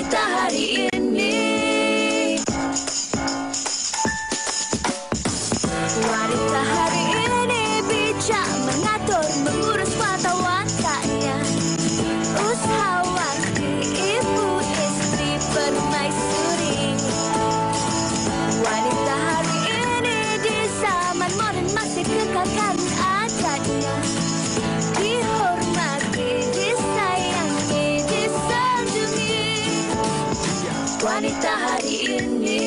wanita hari ini. Wanita hari ini bijak mengatur, mengurus mata wataknya. Usahawati, ibu, istri, permaisuri. Wanita hari ini di zaman modern masih kekalkan adatnya. Dihormati, disayangi, disanjungi. Wanita hari ini.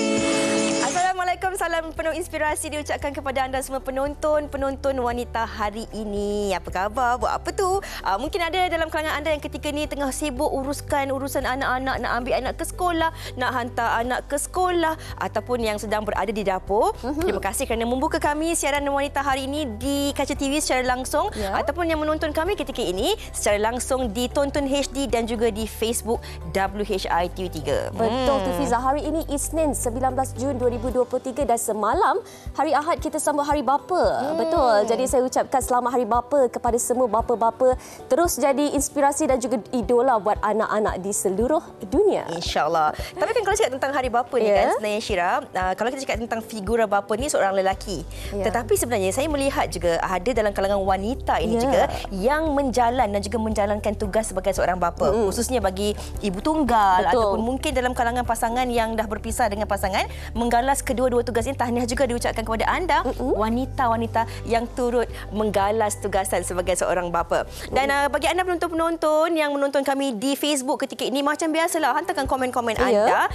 Assalamualaikum, salam penuh inspirasi diucapkan kepada anda semua penonton wanita hari ini. Apa khabar? Buat apa tu? Mungkin ada dalam kalangan anda yang ketika ni tengah sibuk uruskan urusan anak-anak, nak ambil anak ke sekolah, nak hantar anak ke sekolah, ataupun yang sedang berada di dapur. Terima kasih kerana membuka kami siaran wanita hari ini di Kaca TV secara langsung, ataupun yang menonton kami ketika ini secara langsung di Tonton HD dan juga di Facebook WHI TV3. Betul tu Fiza, hari ini Isnin 19 Jun 2023 dan semalam hari Ahad kita sambut Hari Bapa. Betul. Jadi saya ucapkan selamat Hari Bapa kepada semua bapa-bapa. Terus jadi inspirasi dan juga idola buat anak-anak di seluruh dunia. InsyaAllah. Tapi kan kalau cakap tentang Hari Bapa ni kan sebenarnya Syira, kalau kita cakap tentang figura bapa ni seorang lelaki. Tetapi sebenarnya saya melihat juga ada dalam kalangan wanita ini juga yang menjalan dan juga menjalankan tugas sebagai seorang bapa. Khususnya bagi ibu tunggal ataupun mungkin dalam kalangan pasangan yang dah berpisah dengan pasangan, menggalas kedua-dua tugas ini. Tahniah juga diucapkan kepada anda wanita-wanita yang turut menggalas tugasan sebagai seorang bapa. Dan bagi anda penonton-penonton yang menonton kami di Facebook ketika ini, macam biasalah hantarkan komen-komen anda.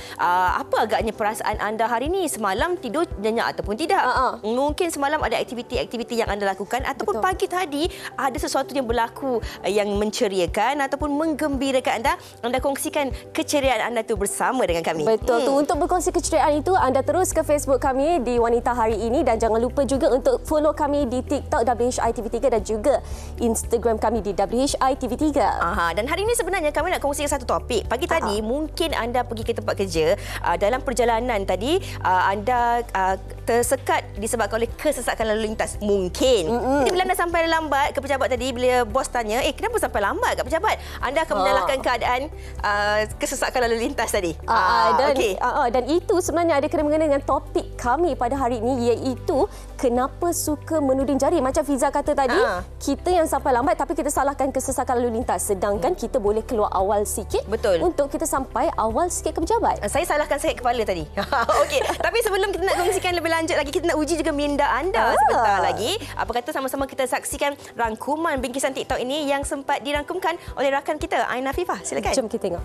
Apa agaknya perasaan anda hari ini? Semalam tidur nyenyak ataupun tidak? Mungkin semalam ada aktiviti-aktiviti yang anda lakukan, ataupun pagi tadi ada sesuatu yang berlaku yang menceriakan ataupun menggembirakan anda. Anda kongsikan keceriaan anda tu bersama dengan kami. Betul tu. Untuk berkongsi keceriaan itu, anda terus ke Facebook kami di Wanita Hari Ini, dan jangan lupa juga untuk follow kami di TikTok WHI TV3 dan juga Instagram kami di WHI TV3. Dan hari ini sebenarnya kami nak kongsikan satu topik. Pagi tadi mungkin anda pergi ke tempat kerja, dalam perjalanan tadi anda tersekat disebabkan oleh kesesakan lalu lintas. Mungkin. Jadi bila anda sampai lambat ke pejabat tadi, bila bos tanya, kenapa sampai lambat kat pejabat? Anda akan menyalahkan keadaan kesesakan lalu lintas tadi. Dan itu sebenarnya ada kena-mengena dengan topik kami pada hari ini, iaitu kenapa suka menuding jari. Macam Fiza kata tadi, kita yang sampai lambat tapi kita salahkan kesesakan lalu lintas, sedangkan kita boleh keluar awal sikit. Betul. Untuk kita sampai awal sikit ke pejabat. Saya salahkan sakit kepala tadi. Okey, tapi sebelum kita nak kongsikan lebih lanjut lagi, kita nak uji juga minda anda sebentar lagi. Apa kata sama-sama kita saksikan rangkuman bingkisan TikTok ini yang sempat dirangkumkan oleh rakan kita Aina Fifah. Silakan. Jom kita tengok.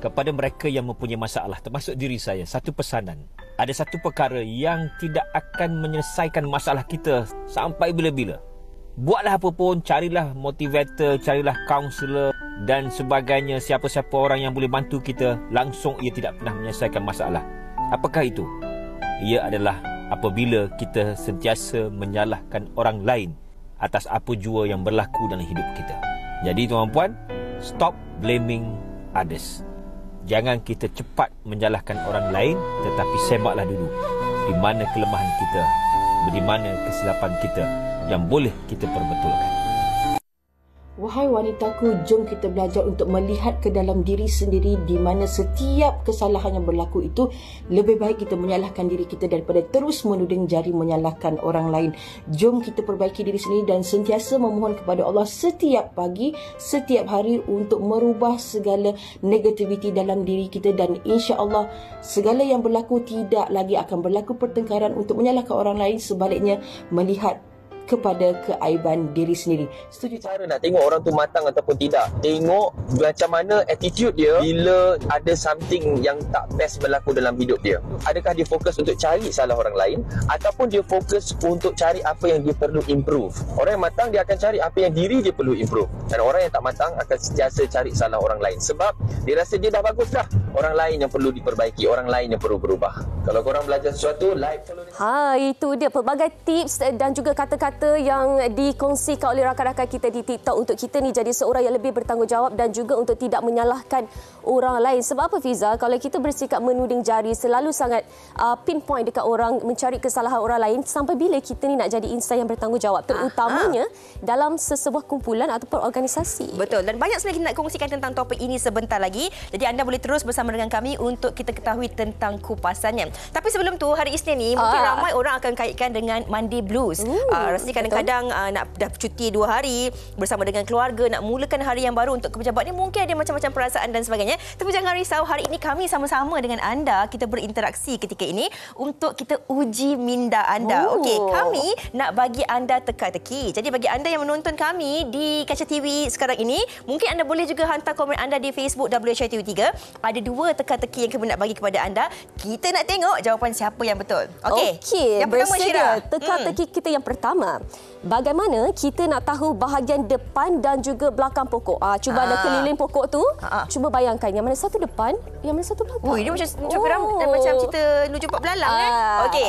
Kepada mereka yang mempunyai masalah, termasuk diri saya, satu pesanan. Ada satu perkara yang tidak akan menyelesaikan masalah kita sampai bila-bila. Buatlah apa pun, carilah motivator, carilah kaunselor dan sebagainya, siapa-siapa orang yang boleh bantu kita, langsung ia tidak pernah menyelesaikan masalah. Apakah itu? Ia adalah apabila kita sentiasa menyalahkan orang lain atas apa jua yang berlaku dalam hidup kita. Jadi tuan-puan, stop blaming others. Jangan kita cepat menyalahkan orang lain, tetapi semaklah dulu di mana kelemahan kita, di mana kesilapan kita yang boleh kita perbetulkan. Wahai wanitaku, jom kita belajar untuk melihat ke dalam diri sendiri, di mana setiap kesalahan yang berlaku itu lebih baik kita menyalahkan diri kita daripada terus menuding jari menyalahkan orang lain. Jom kita perbaiki diri sendiri dan sentiasa memohon kepada Allah setiap pagi, setiap hari untuk merubah segala negativiti dalam diri kita, dan insya-Allah segala yang berlaku tidak lagi akan berlaku pertengkaran untuk menyalahkan orang lain, sebaliknya melihat kepada keaiban diri sendiri. Setuju? Cara nak tengok orang tu matang ataupun tidak, tengok macam mana attitude dia bila ada something yang tak best berlaku dalam hidup dia. Adakah dia fokus untuk cari salah orang lain, ataupun dia fokus untuk cari apa yang dia perlu improve. Orang yang matang, dia akan cari apa yang diri dia perlu improve, dan orang yang tak matang akan sentiasa cari salah orang lain, sebab dia rasa dia dah bagus dah, orang lain yang perlu diperbaiki, orang lain yang perlu berubah. Kalau korang belajar sesuatu, like, follow. Itu dia pelbagai tips dan juga kata-kata nyata yang dikongsikan oleh rakan-rakan kita di TikTok untuk kita ni jadi seorang yang lebih bertanggungjawab dan juga untuk tidak menyalahkan orang lain. Sebab apa Fiza? Kalau kita bersikap menuding jari, selalu sangat pinpoint dekat orang, mencari kesalahan orang lain, sampai bila kita ni nak jadi insan yang bertanggungjawab, terutamanya dalam sesebuah kumpulan ataupun organisasi. Betul. Dan banyak sebenarnya kita nak kongsikan tentang topik ini sebentar lagi. Jadi anda boleh terus bersama dengan kami untuk kita ketahui tentang kupasannya. Tapi sebelum tu, hari Isnin ni mungkin ramai orang akan kaitkan dengan Monday Blues. Rasanya kadang-kadang nak dah cuti 2 hari bersama dengan keluarga, nak mulakan hari yang baru untuk pejabat ni, mungkin ada macam-macam perasaan dan sebagainya. Tapi jangan risau, hari ini kami sama-sama dengan anda, kita berinteraksi ketika ini untuk kita uji minda anda. Okey, kami nak bagi anda teka-teki. Jadi bagi anda yang menonton kami di kaca TV sekarang ini, mungkin anda boleh juga hantar komen anda di Facebook WHI TV3. Ada 2 teka-teki yang kami nak bagi kepada anda. Kita nak tengok jawapan siapa yang betul. Okey. Yang pertama, Syira. Teka-teki kita yang pertama. Bagaimana kita nak tahu bahagian depan dan juga belakang pokok? Cuba ada keliling pokok tu. Cuba bayangkan yang mana satu depan, yang mana satu belakang. Ini macam cerita Lucu Pak Belalang kan? Okey,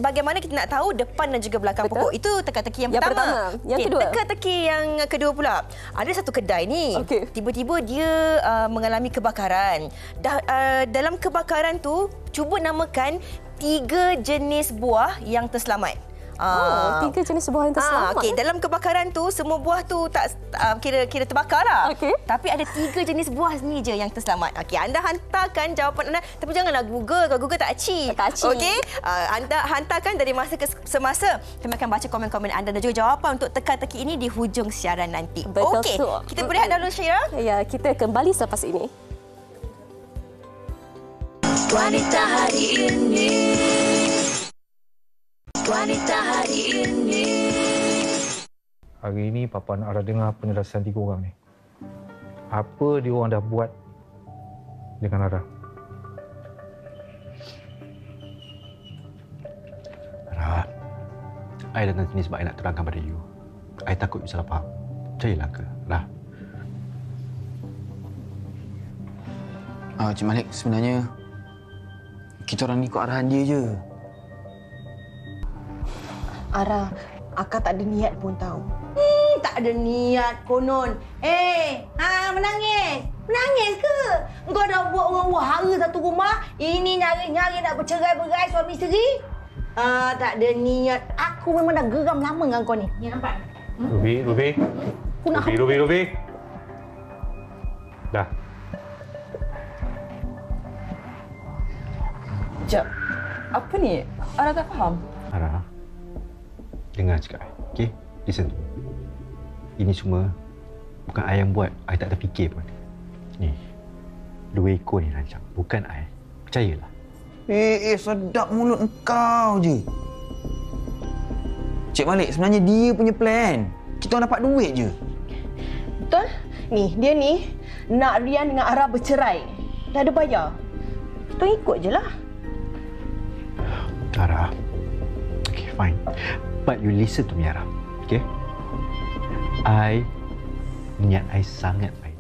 bagaimana kita nak tahu depan dan juga belakang pokok? Itu teka-teki yang pertama. Yang kedua. Teka-teki yang kedua pula. Ada satu kedai ni. Tiba-tiba dia mengalami kebakaran. Dalam kebakaran tu, cuba namakan 3 jenis buah yang terselamat. 3 jenis buah yang terselamat. Okey, dalam kebakaran tu semua buah tu tak kira terbakar lah. Tapi ada 3 jenis buah ni je yang terselamat. Okey, anda hantarkan jawapan anda, tapi janganlah Google. Kalau Google tak aci. Okey, anda hantarkan dari masa ke semasa. Kami akan baca komen-komen anda dan juga jawapan untuk teka-teki ini di hujung siaran nanti. Okey, kita berehat dahulu, Syira. Ya, kita kembali selepas ini. Wanita hari ini. Wanita hari ini. Hari ini Papa nak ada dengar penjelasan 3 orang ni. Apa dia orang dah buat dengan Ara? Ara, I datang sini sebab I nak terangkan pada you. I takut you salah faham. Percayalah ke, Ara? Cik Malik, sebenarnya kita orang ni ikut arahan dia je. Ara, akak tak ada niat pun tahu. Tak ada niat konon. Menangis. Menangis ke? Engkau dah buat orang wahara satu rumah, ini nyari-nyari nak bercerai-berai suami isteri? Tak ada niat. Aku memang dah geram lama dengan kau ni. Ni nampak? Ruby. Ruby. Dah. Jap. Apa ni? Ara tak faham. Ara, dengar cakap I. Okay? Listen. Ini semua bukan I yang buat. I tak terfikir pun. Ni, 2 ekor ni rancang. Bukan I. Percayalah. Sedap mulut engkau je. Cik Malik, sebenarnya dia punya plan. Kita orang dapat duit je. Betul? Ni, dia ni nak Rian dengan Ara bercerai. Dah ada bayar. Kita ikut je lah. Ara, okay, fine. But you listen to me, Ara. Okay? Niat I sangat baik.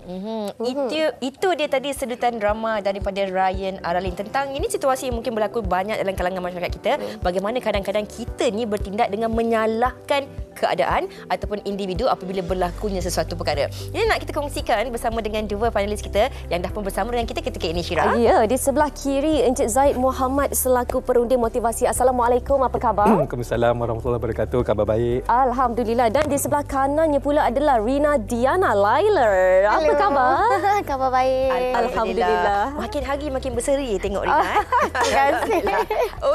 Itu dia tadi sedutan drama daripada Ryan Aralin tentang ini situasi yang mungkin berlaku banyak dalam kalangan masyarakat kita. Bagaimana kadang-kadang kita ni bertindak dengan menyalahkan keadaan ataupun individu apabila berlakunya sesuatu perkara. Ini nak kita kongsikan bersama dengan 2 panelis kita yang dah pun bersama dengan kita ketika ini, Syira. Ya, di sebelah kiri Encik Zaid Muhammad selaku perundi motivasi. Assalamualaikum, apa khabar? Waalaikumsalam warahmatullahi wabarakatuh. Khabar baik. Alhamdulillah. Dan di sebelah kanannya pula adalah Rina Diana Lailer. Apa khabar? Khabar baik. Alhamdulillah. Makin hari makin berseri tengok Rina. Terima kasih.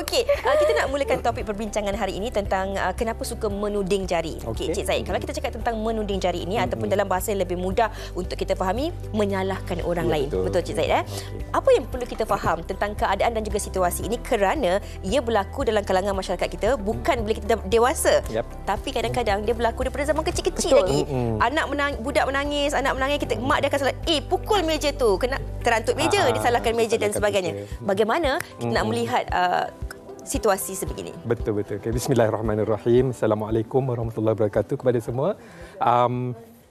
Okey, kita nak mulakan topik perbincangan hari ini tentang kenapa suka menuding jari. Okey, Cik Zaid, kalau kita cakap tentang menuding jari ini ataupun dalam bahasa yang lebih mudah untuk kita fahami, menyalahkan orang lain. Betul Cik Zaid? Apa yang perlu kita faham tentang keadaan dan juga situasi ini kerana ia berlaku dalam kalangan masyarakat kita bukan bila kita dah dewasa. Tapi kadang-kadang dia berlaku daripada zaman kecil-kecil lagi. Budak menangis, anak menangis, mak dia akan salah, pukul meja tu, kena terantut meja, disalahkan meja dan sebagainya. Bagaimana kita nak melihat situasi sebegini? Betul. Okay, bismillahirrahmanirrahim. Assalamualaikum warahmatullahi wabarakatuh kepada semua.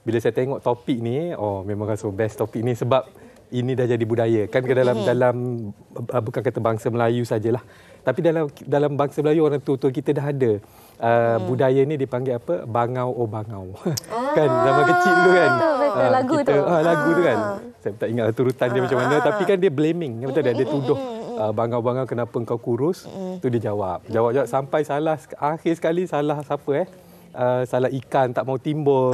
Bila saya tengok topik ni, memang rasa best topik ni sebab ini dah jadi budaya kan ke dalam bukan kata bangsa Melayu sajalah, tapi dalam bangsa Melayu orang tua-tua kita dah ada budaya ni dipanggil apa? Bangau oh bangau. Kan zaman kecil dulu kan. Betul, lagu kita, tu. Lagu tu kan. Saya tak ingat turutan dia macam mana, tapi kan dia blaming. Betul tak? Dia tuduh bangau-bangau kenapa engkau kurus? Tu dia jawab. Jawab sampai salah akhir sekali salah siapa salah ikan tak mau timbul.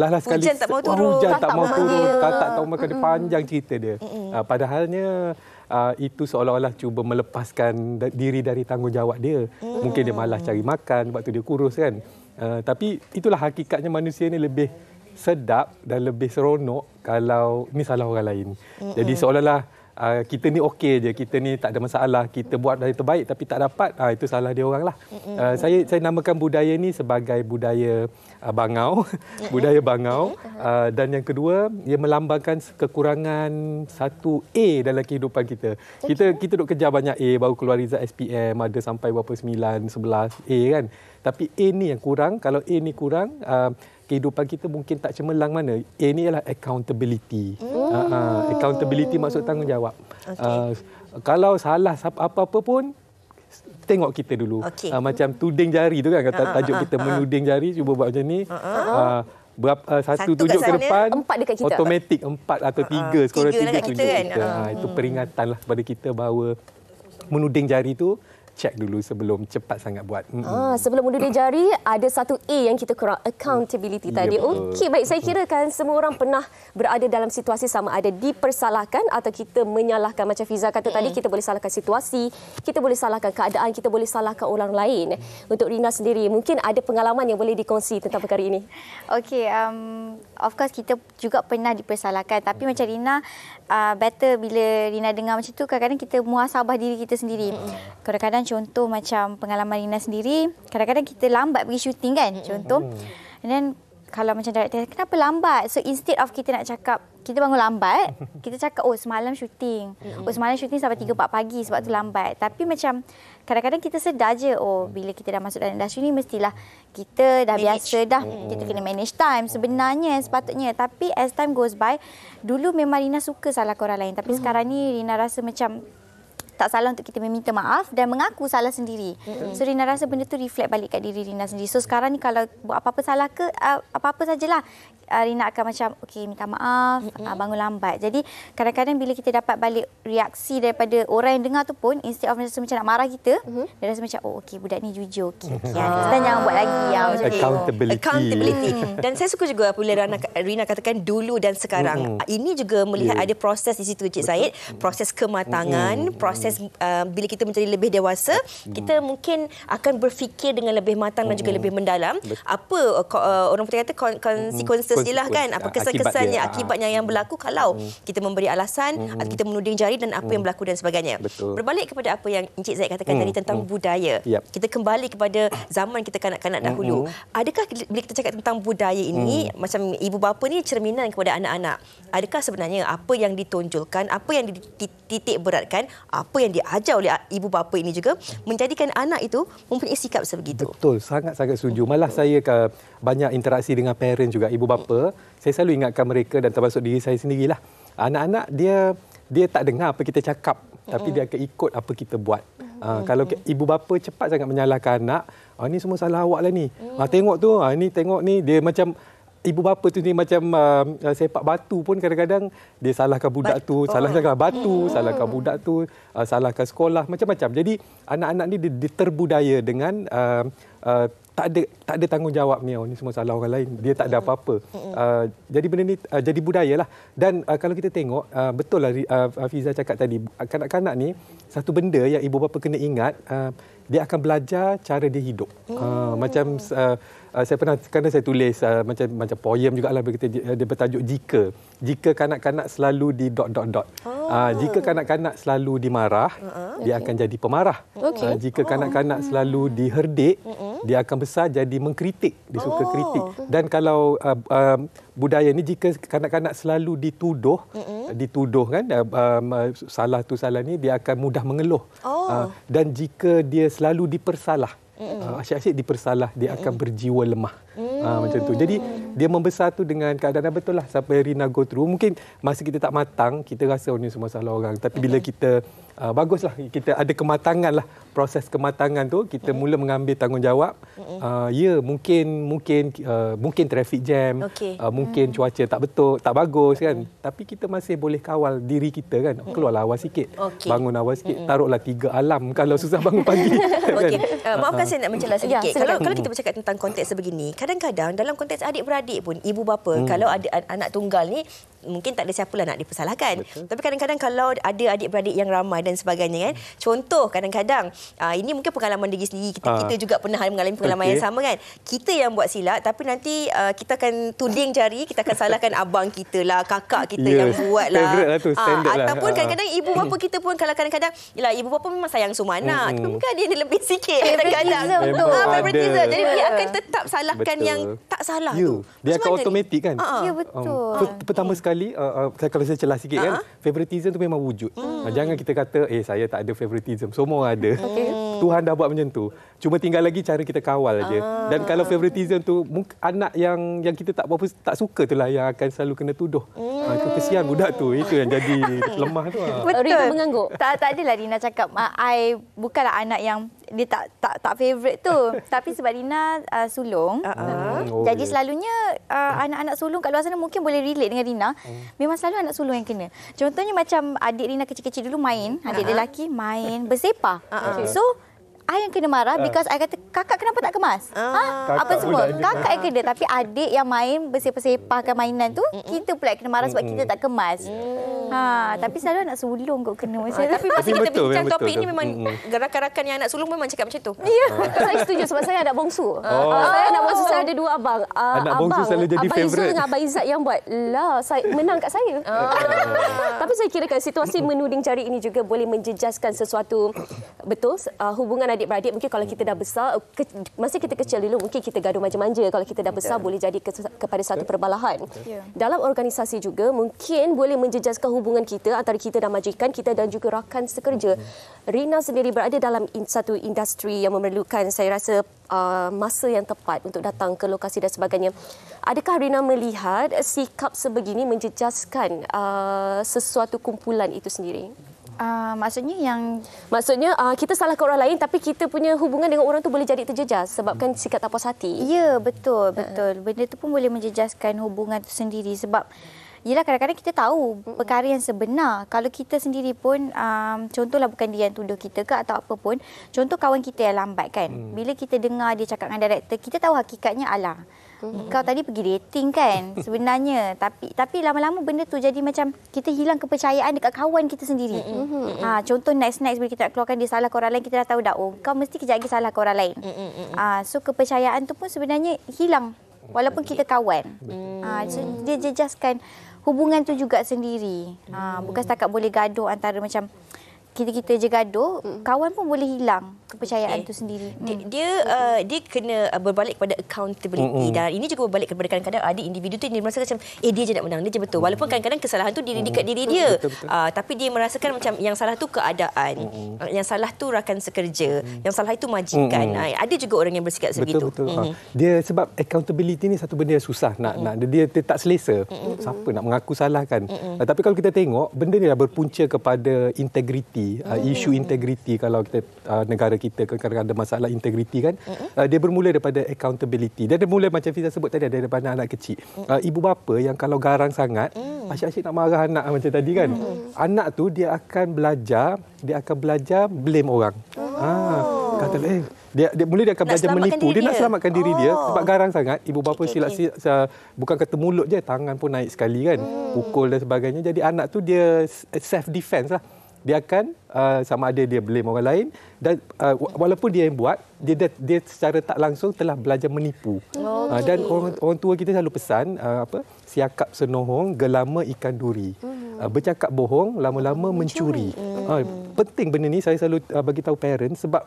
Last sekali hujan tak mau turun. Hujan tak mau turun. Katak tak mau makan. Dia panjang cerita dia. Padahalnya itu seolah-olah cuba melepaskan diri dari tanggungjawab dia. Mungkin dia malas cari makan, sebab tu dia kurus kan. Tapi itulah hakikatnya manusia ni lebih sedap dan lebih seronok kalau ni salah orang lain. Jadi seolah-olah kita ni okey je, kita ni tak ada masalah, kita buat dari terbaik tapi tak dapat, itu salah dia orang lah. Saya namakan budaya ni sebagai budaya bangau, budaya bangau. Dan yang kedua, ia melambangkan kekurangan satu A dalam kehidupan kita. Kita duk kejar banyak A, baru keluar result SPM, ada sampai berapa 9, 11 A kan. Tapi A ni yang kurang, kalau A ni kurang, kehidupan kita mungkin tak cemerlang mana. A ni ialah accountability. Accountability maksud tanggungjawab. Kalau salah apa-apa pun, tengok kita dulu. Macam tuding jari tu kan, kata tajuk kita menuding jari, cuba buat macam ni. Satu tunjuk ke depan, 4 dekat kita. Automatik 4 atau 3, skor 3 tunjuk kan? kita. Itu peringatan lah kepada kita bahawa menuding jari tu cek dulu sebelum cepat sangat buat. Sebelum menuding jari, ada satu A yang kita kurang, accountability tadi. Okey, baik. Saya kira kan semua orang pernah berada dalam situasi sama ada dipersalahkan atau kita menyalahkan. Macam Fiza kata tadi, kita boleh salahkan situasi, kita boleh salahkan keadaan, kita boleh salahkan orang lain. Untuk Rina sendiri, mungkin ada pengalaman yang boleh dikongsi tentang perkara ini. Okey, of course kita juga pernah dipersalahkan. Tapi macam Rina, better bila Rina dengar macam tu, kadang-kadang kita muhasabah diri kita sendiri. Kadang-kadang contoh macam pengalaman Rina sendiri, kadang-kadang kita lambat pergi syuting kan, contoh. And then kalau macam director, kenapa lambat? So instead of kita nak cakap, kita bangun lambat, kita cakap, oh semalam syuting. Oh semalam syuting sampai 3-4 pagi sebab tu lambat. Tapi macam kadang-kadang kita sedar je, oh bila kita dah masuk dalam industri ni, mestilah kita dah biasa dah. Kita kena manage time sebenarnya, sepatutnya. Tapi as time goes by, dulu memang Rina suka salahkan orang lain. Tapi sekarang ni Rina rasa macam tak salah untuk kita meminta maaf dan mengaku salah sendiri. So Rina rasa benda tu reflect balik kat diri Rina sendiri. So sekarang ni kalau buat apa-apa salah ke, apa-apa sajalah, Rina akan macam, okey minta maaf, bangun lambat. Jadi kadang-kadang bila kita dapat balik reaksi daripada orang yang dengar tu pun, instead of macam nak marah kita, dia rasa macam, oh okey budak ni jujur. Okey, dan jangan buat lagi. Accountability. Dan saya suka juga apabila Rina katakan dulu dan sekarang. Ini juga melihat ada proses di situ, Encik Said. Proses kematangan, proses bila kita menjadi lebih dewasa, kita mungkin akan berfikir dengan lebih matang dan juga lebih mendalam. Apa orang putih kata consequences dia lah kan, apa kesan-kesannya, akibatnya yang berlaku kalau kita memberi alasan atau kita menuding jari dan apa yang berlaku dan sebagainya. Berbalik kepada apa yang Encik Zaid katakan tadi tentang budaya. Kita kembali kepada zaman kita kanak-kanak dahulu. Adakah bila kita cakap tentang budaya ini, macam ibu bapa ni cerminan kepada anak-anak. Adakah sebenarnya apa yang ditonjolkan, apa yang dititik beratkan, apa yang diajar oleh ibu bapa ini juga menjadikan anak itu mempunyai sikap sebegitu? Betul, sangat-sangat setuju. Malah saya banyak interaksi dengan parent juga, ibu bapa. Saya selalu ingatkan mereka dan termasuk diri saya sendirilah. Anak-anak dia tak dengar apa kita cakap, tapi dia akan ikut apa kita buat. Kalau ibu bapa cepat sangat menyalahkan anak, ni semua salah awak lah ni. Tengok tu, ni tengok ni, dia macam ibu bapa tu ni macam sepak batu pun kadang-kadang dia salahkan budak tu, salahkan batu, salahkan budak tu, salahkan sekolah, macam-macam. Jadi anak-anak ni dia terbudaya dengan tak ada tanggungjawab ni, ni semua salah orang lain, dia tak ada apa-apa. Jadi benda ni jadi budaya lah. Dan kalau kita tengok, betul lah Fiza cakap tadi, kanak-kanak ni satu benda yang ibu bapa kena ingat, dia akan belajar cara dia hidup. Macam saya pernah saya tulis macam poem jugalah, dia bertajuk jika kanak-kanak selalu di ... Jika kanak-kanak selalu dimarah, dia akan jadi pemarah. Jika kanak-kanak selalu diherdik, dia akan besar jadi mengkritik, dia suka kritik. Dan kalau budaya ni, jika kanak-kanak selalu dituduh kan, salah tu salah ni, dia akan mudah mengeluh. Dan jika dia selalu dipersalah, asyik-asyik dipersalah, dia akan berjiwa lemah. Macam tu. Jadi dia membesar tu dengan keadaan betul lah sampai Rina go through. Mungkin masa kita tak matang, kita rasa ni semua salah orang. Tapi bila kita baguslah kita ada kematangan lah, proses kematangan tu kita mula mengambil tanggungjawab. Ya mungkin traffic jam, mungkin cuaca tak betul, tak bagus kan. Tapi kita masih boleh kawal diri kita kan. Keluarlah awal sikit. Bangun awal sikit, taruhlah 3 alarm kalau susah bangun pagi. Okey, maafkan saya nak menjelas sedikit. Kalau kita bercakap tentang konteks sebegini, kadang-kadang dalam konteks adik-beradik pun ibu bapa kalau ada anak tunggal ni mungkin tak ada siapalah nak dipersalahkan. Tapi kadang-kadang kalau ada adik-beradik yang ramai dan sebagainya kan. Contoh kadang-kadang ini mungkin pengalaman diri sendiri, kita juga pernah mengalami pengalaman yang sama kan. Kita yang buat silap tapi nanti kita akan tuding jari, kita akan salahkan abang kita lah, kakak kita yang buat lah. Ataupun kadang-kadang ibu bapa kita pun kalau kadang-kadang yalah ibu bapa memang sayang semua anak, tapi mungkin dia lebih sikit kadang-kadang. Favoritism. Jadi dia akan tetap salahkan yang tak salah tu. Dia akan automatik kan. Ya betul. Pertama sekali kalau saya celah sikit kan, favoritism tu memang wujud. Jangan kita kata saya tak ada favoritism, semua ada. Tuhan dah buat macam tu. Cuma tinggal lagi cara kita kawal aja. Dan kalau favoritism tu anak yang kita tak tak suka itulah yang akan selalu kena tuduh. Itu kesian budak tu, itu yang jadi lemah tu. Betul. Mengangguk. Tak adalah Rina cakap I bukanlah anak yang dia tak favorite tu. Tapi sebab Rina sulung. Jadi selalunya anak-anak sulung kat luar sana mungkin boleh relate dengan Rina. Memang selalu anak sulung yang kena. Contohnya macam adik Rina kecil-kecil dulu main, adik dia lelaki main bersepah. So I yang kena marah because I kata kakak kenapa tak kemas? Apa semua? Kakak yang kena, tapi adik yang main bersepah-sepahkan mainan tu, kita pula kena marah sebab kita tak kemas. Tapi selalu anak sulung kok kena macam tu. Tapi masa kita bincang topik ini memang rakan-rakan yang anak sulung memang cakap macam tu. Ya, saya setuju sebab saya anak bongsu. Saya anak bongsu, saya ada 2 abang. Anak bongsu selalu jadi Abang Izzul dengan Abang Izzat yang buat lah, saya menang kat saya. Tapi saya kirakan situasi menuding jari ini juga boleh menjejaskan sesuatu. Betul, hubungan adik-beradik mungkin kalau kita dah besar, masa kita kecil dulu mungkin kita gaduh manja-manja, kalau kita dah besar boleh jadi kepada satu perbalahan. Dalam organisasi juga mungkin boleh menjejaskan hubungan kita antara kita dan majikan kita dan juga rakan sekerja. Rina sendiri berada dalam satu industri yang memerlukan saya rasa masa yang tepat untuk datang ke lokasi dan sebagainya. Adakah Rina melihat sikap sebegini menjejaskan sesuatu kumpulan itu sendiri? Maksudnya kita salahkan orang lain tapi kita punya hubungan dengan orang tu boleh jadi terjejas sebabkan sikap tak puas hati. Ya, betul. Benda tu pun boleh menjejaskan hubungan tu sendiri sebab yelah kadang-kadang kita tahu perkara yang sebenar. Kalau kita sendiri pun, contohlah bukan dia yang tuduh kita ke atau apa pun, contoh kawan kita yang lambat kan. Bila kita dengar dia cakap dengan director, kita tahu hakikatnya alah. Kau tadi pergi dating kan sebenarnya, tapi lama-lama benda tu jadi macam kita hilang kepercayaan dekat kawan kita sendiri. Contoh next bila kita nak keluarkan dia salah ke orang lain, kita dah tahu dah kau mesti kejap lagi salah ke orang lain. So kepercayaan tu pun sebenarnya hilang walaupun kita kawan. So dia jejaskan hubungan tu juga sendiri. Bukan setakat boleh gaduh antara macam kita je gaduh, kawan pun boleh hilang kepercayaan tu sendiri. Dia kena berbalik kepada accountability dan ini juga berbalik kepada kadang-kadang adik individu tu dia merasa macam dia je nak menang, dia je betul. Walaupun kadang-kadang kesalahan tu dekat diri dia. Tapi dia merasakan macam yang salah tu keadaan. Yang salah tu rakan sekerja, yang salah itu majikan. Ada juga orang yang bersikap sebegitu. Betul. Dia sebab accountability ni satu benda yang susah nak dia tak selesa. Siapa nak mengaku salah kan? Tapi kalau kita tengok benda ni dah berpunca kepada integriti. Isu integriti kalau kita negara kita kadang-kadang ada masalah integriti kan, dia bermula daripada accountability. Dia bermula macam Fiza sebut tadi daripada anak kecil. Ibu bapa yang kalau garang sangat asyik-asyik nak marah anak macam tadi kan, anak tu dia akan belajar blame orang. Kata dia mula dia akan belajar menipu, dia nak selamatkan diri dia sebab garang sangat. Ibu bapa silap bukan kata mulut je, tangan pun naik sekali kan, pukul dan sebagainya. Jadi anak tu dia self defense lah. Dia akan sama ada dia blame orang lain dan walaupun dia yang buat, dia secara tak langsung telah belajar menipu. Dan orang tua kita selalu pesan siakap senohong gelama ikan duri. Bercakap bohong lama-lama mencuri. Penting benda ni, saya selalu bagi tahu parents sebab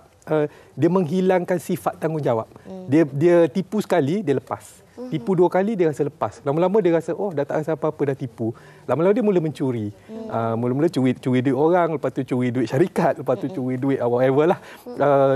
dia menghilangkan sifat tanggungjawab. Dia tipu sekali, dia lepas. Tipu 2 kali dia rasa lepas. Lama-lama dia rasa dah tak rasa apa-apa, dah tipu. Lama-lama dia mula mencuri. Mula-mula curi duit orang, lepas tu curi duit syarikat, lepas tu curi duit whatever lah.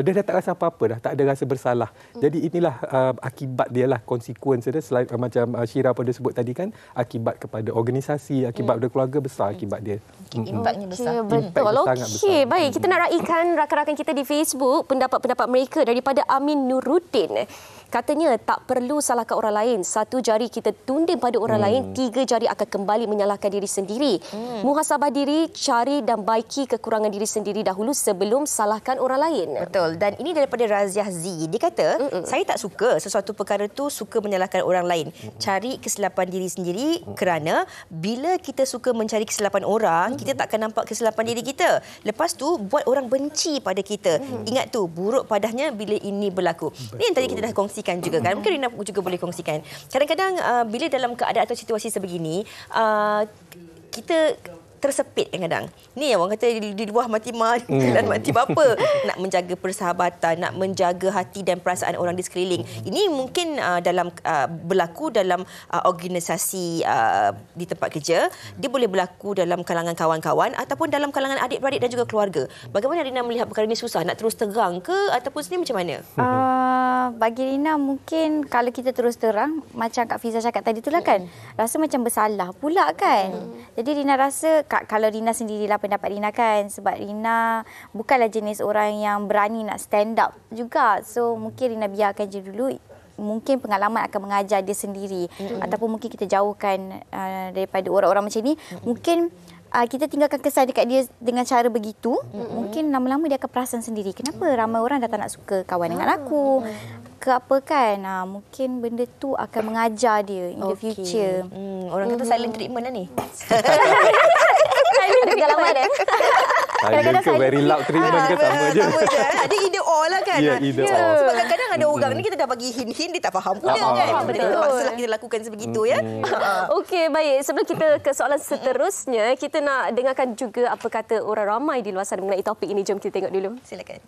Dia dah tak rasa apa-apa dah, tak ada rasa bersalah. Jadi inilah akibat dia lah, konsekuensi dia selain macam Syira pada sebut tadi kan, akibat kepada organisasi, akibat kepada keluarga besar akibat dia. Impaknya besar. Betul. Okey, baik. Kita nak raikan rakan-rakan kita di Facebook pendapat-pendapat mereka daripada Amin Nuruddin. Katanya tak perlu salahkan orang lain. 1 jari kita tunding pada orang lain, 3 jari akan kembali menyalahkan diri sendiri. Muhasabah diri, cari dan baiki kekurangan diri sendiri dahulu sebelum salahkan orang lain. Betul. Dan ini daripada Raziah Z. Dia kata, saya tak suka sesuatu perkara tu suka menyalahkan orang lain. Cari kesilapan diri sendiri kerana bila kita suka mencari kesilapan orang, kita tak akan nampak kesilapan diri kita. Lepas tu buat orang benci pada kita. Ingat tu, buruk padahnya bila ini berlaku. Ini yang tadi kita dah kongsikan juga kan. Mungkin Rina juga boleh kongsikan. Kadang-kadang bila dalam keadaan atau situasi sebegini, kita tersepit kadang-kadang. Ni orang kata di luar mati mak dan mati bapa. Nak menjaga persahabatan, nak menjaga hati dan perasaan orang di sekeliling. Ini mungkin dalam berlaku dalam organisasi di tempat kerja. Dia boleh berlaku dalam kalangan kawan-kawan ataupun dalam kalangan adik-beradik dan juga keluarga. Bagaimana Rina melihat perkara ini susah? Nak terus terang ke ataupun sendiri macam mana? Bagi Rina mungkin kalau kita terus terang, macam Kak Fiza cakap tadi itulah kan, rasa macam bersalah pula kan. Jadi Rina rasa kalau Rina sendirilah pendapat Rina kan, sebab Rina bukanlah jenis orang yang berani nak stand up juga. So mungkin Rina biarkan je dulu. Mungkin pengalaman akan mengajar dia sendiri. Ataupun mungkin kita jauhkan daripada orang-orang macam ni. Mungkin kita tinggalkan kesan dekat dia dengan cara begitu. Mungkin lama-lama dia akan perasan sendiri. Kenapa ramai orang dah tak nak suka kawan dengan aku? Ke apa kan? Mungkin benda tu akan mengajar dia in the future. Orang kata silent treatment lah ni. Ada pengalaman Kadang-kadang ke very loud treatment ke sama je. Dia either or lah kan. Either or. Sebab kadang-kadang ada orang ni kita dah bagi hint-hint, dia tak faham pula kan. Jadi terpaksalah kita lakukan sebegitu ya. Okey, baik. Sebelum kita ke soalan seterusnya, kita nak dengarkan juga apa kata orang ramai di luar sana mengenai topik ini. Jom kita tengok dulu. Silakan.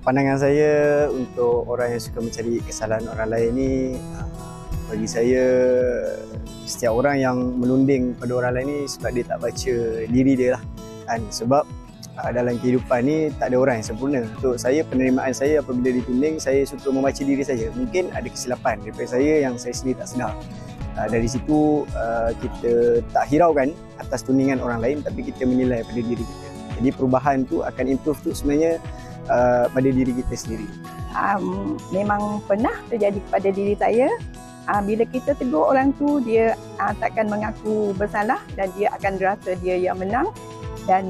Pandangan saya untuk orang yang suka mencari kesalahan orang lain ni, bagi saya setiap orang yang menunding pada orang lain ni sebab dia tak baca diri dia lah kan. Sebab dalam kehidupan ni tak ada orang yang sempurna. Untuk saya, penerimaan saya apabila ditunding, saya suka membaca diri saya. Mungkin ada kesilapan daripada saya yang saya sendiri tak sedar. Dari situ kita tak hiraukan atas tundingan orang lain, tapi kita menilai pada diri kita. Jadi perubahan tu akan improve tu sebenarnya pada diri kita sendiri. Memang pernah terjadi kepada diri saya. Bila kita tegur orang tu, dia takkan mengaku bersalah dan dia akan rasa dia yang menang, dan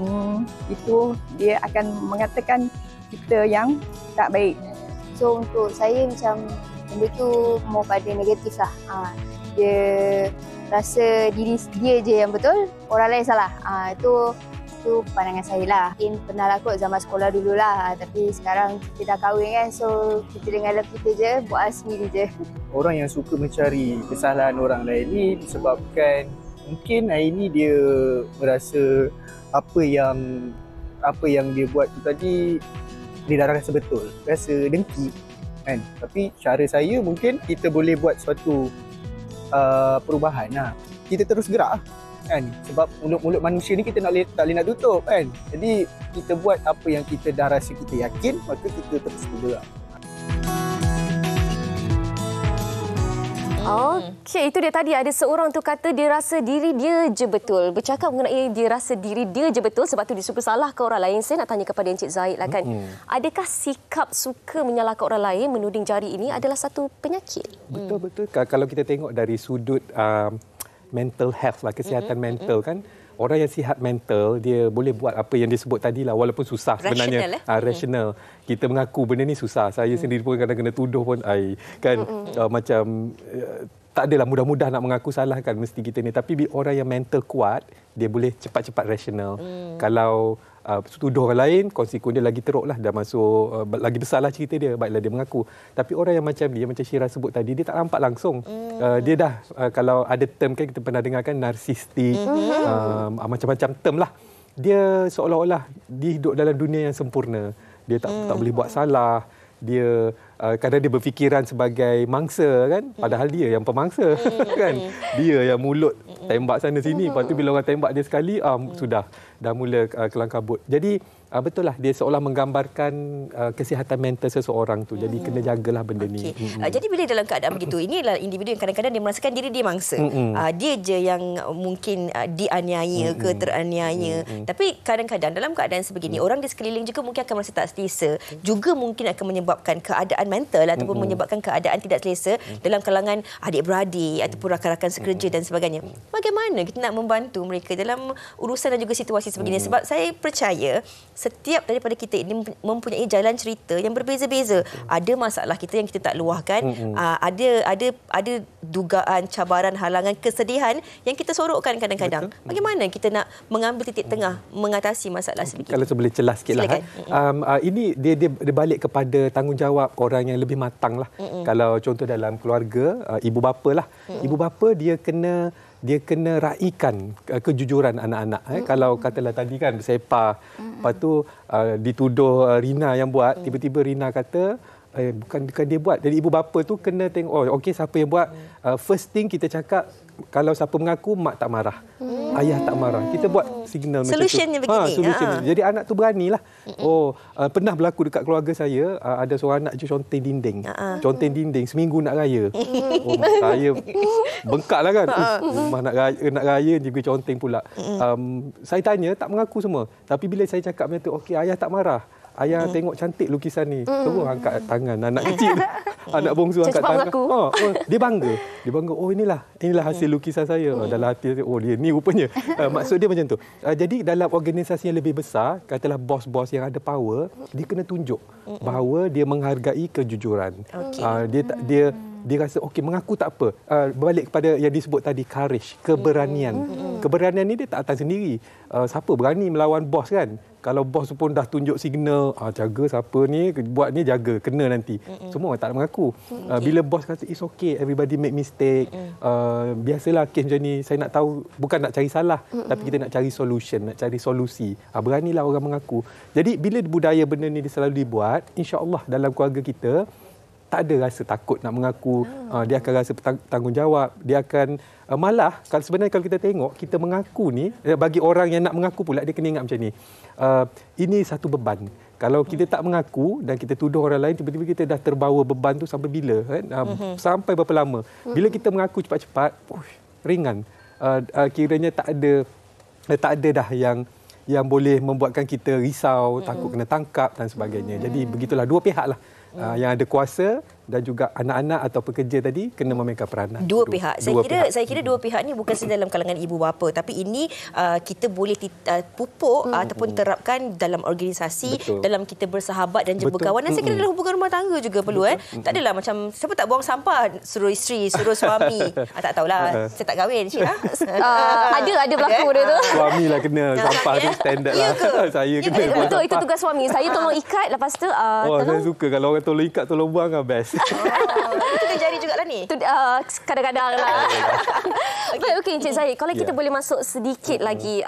itu dia akan mengatakan kita yang tak baik. So untuk saya macam benda tu more pada negatif lah. Dia rasa diri dia je yang betul, orang lain salah. Itu pandangan saya lah. Mungkin pernah lah kot zaman sekolah dulu lah. Tapi sekarang kita dah kahwin kan. So kita dengan love kita je, buat sendiri je. Orang yang suka mencari kesalahan orang lain ni disebabkan mungkin hari ni dia merasa apa yang dia buat tu tadi dia dah rasa betul. Rasa dengki kan. Tapi cara saya mungkin kita boleh buat suatu perubahan lah. Kita terus gerak lah. Kan? Sebab mulut-mulut manusia ni kita tak boleh nak tutup kan. Jadi kita buat apa yang kita dah rasa kita yakin, maka kita terus bergerak. Okey, itu dia tadi. Ada seorang tu kata dia rasa diri dia je betul. Bercakap mengenai dia rasa diri dia je betul, sebab tu dia suka salahkan orang lain. Saya nak tanya kepada Encik Zahid lah kan. Adakah sikap suka menyalahkan orang lain, menuding jari ini adalah satu penyakit? Betul-betul. Kalau kita tengok dari sudut mental health lah, kesihatan mental kan, orang yang sihat mental dia boleh buat apa yang disebut tadi lah, walaupun susah sebenarnya. Rasional. Kita mengaku benda ni susah. Saya sendiri pun kadang kena tuduh pun kan macam tak adalah mudah-mudah nak mengaku salah kan mesti kita ni. Tapi orang yang mental kuat, dia boleh cepat-cepat rasional. Kalau tuduh orang lain, konsekuen dia lagi teruk lah, dah masuk lagi besarlah cerita dia, baiklah dia mengaku. Tapi orang yang macam dia, macam Syira sebut tadi, dia tak nampak langsung. Dia dah, kalau ada term kan kita pernah dengar kan, narsistik, macam-macam term lah. Dia seolah-olah dia hidup dalam dunia yang sempurna. dia tak boleh buat salah. Dia kadang dia berfikiran sebagai mangsa kan, padahal dia yang pemangsa kan. Dia yang mulut tembak sana sini, lepas tu bila orang tembak dia sekali sudah dah mula kelang kabut. Jadi betul lah, dia seolah menggambarkan kesihatan mental seseorang tu. Jadi kena jagalah benda ni. Jadi bila dalam keadaan begitu, inilah individu yang kadang-kadang dia merasakan diri dia mangsa. Dia je yang mungkin dianiaya ke teraniaya. Tapi kadang-kadang dalam keadaan sebegini, orang di sekeliling juga mungkin akan merasa tak selesa. Juga mungkin akan menyebabkan keadaan mental ataupun menyebabkan keadaan tidak selesa dalam kalangan adik-beradik ataupun rakan-rakan sekerja dan sebagainya. Bagaimana kita nak membantu mereka dalam urusan dan juga situasi sebegini? Sebab saya percaya setiap daripada kita ini mempunyai jalan cerita yang berbeza-beza. Ada masalah kita yang kita tak luahkan, ada dugaan, cabaran, halangan, kesedihan yang kita sorokkan kadang-kadang. Bagaimana kita nak mengambil titik tengah mengatasi masalah sebegitu? Kalau saya boleh celas sikitlah. Ini dia balik kepada tanggungjawab orang yang lebih matang lah. Kalau contoh dalam keluarga, ibu bapa lah. Ibu bapa dia kena raikan kejujuran anak-anak. Kalau katalah tadi kan bersepah, lepas tu dituduh Rina yang buat, tiba-tiba Rina kata bukan dia buat. Jadi ibu bapa tu kena tengok, okey siapa yang buat. First thing kita cakap, kalau siapa mengaku, mak tak marah, ayah tak marah. Kita buat signal solutionnya macam tu. begini. Solution. Jadi anak tu beranilah. Pernah berlaku dekat keluarga saya, ada seorang anak je conteng dinding. Conteng dinding seminggu nak raya. Saya bengkaklah kan. Rumah nak raya juga conteng pula. Saya tanya, tak mengaku semua. Tapi bila saya cakap macam tu, okey ayah tak marah. Ayah tengok cantik lukisan ni. Terus angkat tangan anak kecil. Anak bongsu angkat tangan. Dia bangga. Oh inilah hasil lukisan saya. Dalam hati dia, dia ni rupanya. Maksud dia macam tu. Jadi dalam organisasi yang lebih besar, katalah bos-bos yang ada power, dia kena tunjuk bahawa dia menghargai kejujuran. Dia rasa okey mengaku tak apa. Berbalik kepada yang disebut tadi, courage, keberanian. Keberanian ni dia tak datang sendiri. Siapa berani melawan bos kan? Kalau bos pun dah tunjuk signal, jaga siapa ni, buat ni jaga, kena nanti. Semua tak mengaku. Bila bos kata, it's okay, everybody make mistake. Biasalah kes macam ni, saya nak tahu, bukan nak cari salah, tapi kita nak cari solution, nak cari solusi. Beranilah orang mengaku. Jadi bila budaya benda ni selalu dibuat, insya-Allah dalam keluarga kita, tak ada rasa takut nak mengaku. Dia akan rasa tanggungjawab. Dia akan malah, sebenarnya kalau kita tengok, kita mengaku ni, bagi orang yang nak mengaku pula, dia kena ingat macam ni. Ini satu beban. Kalau kita tak mengaku dan kita tuduh orang lain, tiba-tiba kita dah terbawa beban tu sampai bila? Kan? Sampai berapa lama? Bila kita mengaku cepat-cepat, ringan. Kiranya tak ada dah yang boleh membuatkan kita risau, takut kena tangkap dan sebagainya. Jadi begitulah, dua pihak lah. Yang ada kuasa dan juga anak-anak atau pekerja tadi kena memainkan peranan. Dua pihak. Saya kira dua pihak ni bukan sahaja dalam kalangan ibu bapa, tapi ini kita boleh pupuk ataupun terapkan dalam organisasi. Betul. Dalam kita bersahabat dan juga berkawan. Dan saya kira dalam hubungan rumah tangga juga perlu. Tak adalah macam siapa tak buang sampah, suruh isteri, suruh suami. Tak tahulah, saya tak kahwin. Ada berlaku dia tu. Suami lah kena sampah tu standard lah. Saya kena buang sampah. Betul, itu tugas suami. Saya tolong ikat, lepas tu saya suka kalau orang tolong ikat, tolong buang lah best. Itu terjadi juga lah ni? Kadang-kadang lah. Okey, Encik Zahid, kalau kita boleh masuk sedikit lagi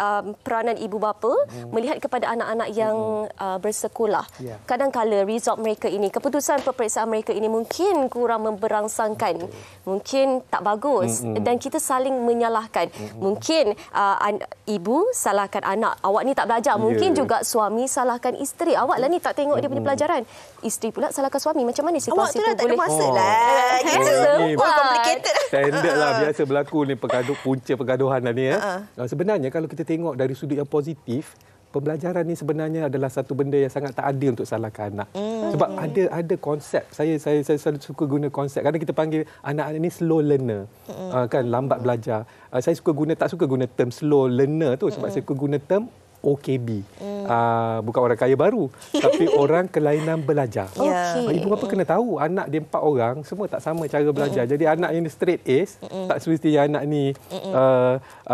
peranan ibu bapa melihat kepada anak-anak yang bersekolah. Kadang-kala result mereka ini, keputusan peperiksaan mereka ini mungkin kurang memberangsangkan. Mungkin tak bagus dan kita saling menyalahkan. Mungkin ibu salahkan anak, awak ni tak belajar. Mungkin juga suami salahkan isteri, awak lah ni tak tengok dia punya pelajaran. Isteri pula salahkan suami. Macam mana situasi awak tu lah tak ada masa lah. Complicated. Standard lah, biasa berlaku ni punca pergaduhan lah ni. Sebenarnya kalau kita tengok dari sudut yang positif, pembelajaran ni sebenarnya adalah satu benda yang sangat tak adil untuk salahkan anak. Sebab ada konsep. Saya selalu suka guna konsep. Kadang kita panggil anak-anak ni slow learner. Kan lambat belajar. Saya tak suka guna term slow learner tu sebab saya suka guna term OKB. Bukan orang kaya baru, tapi orang kelainan belajar. Ibu bapa kena tahu anak dia 4 orang, semua tak sama cara belajar. Jadi anak yang straight A's, tak semestinya anak ni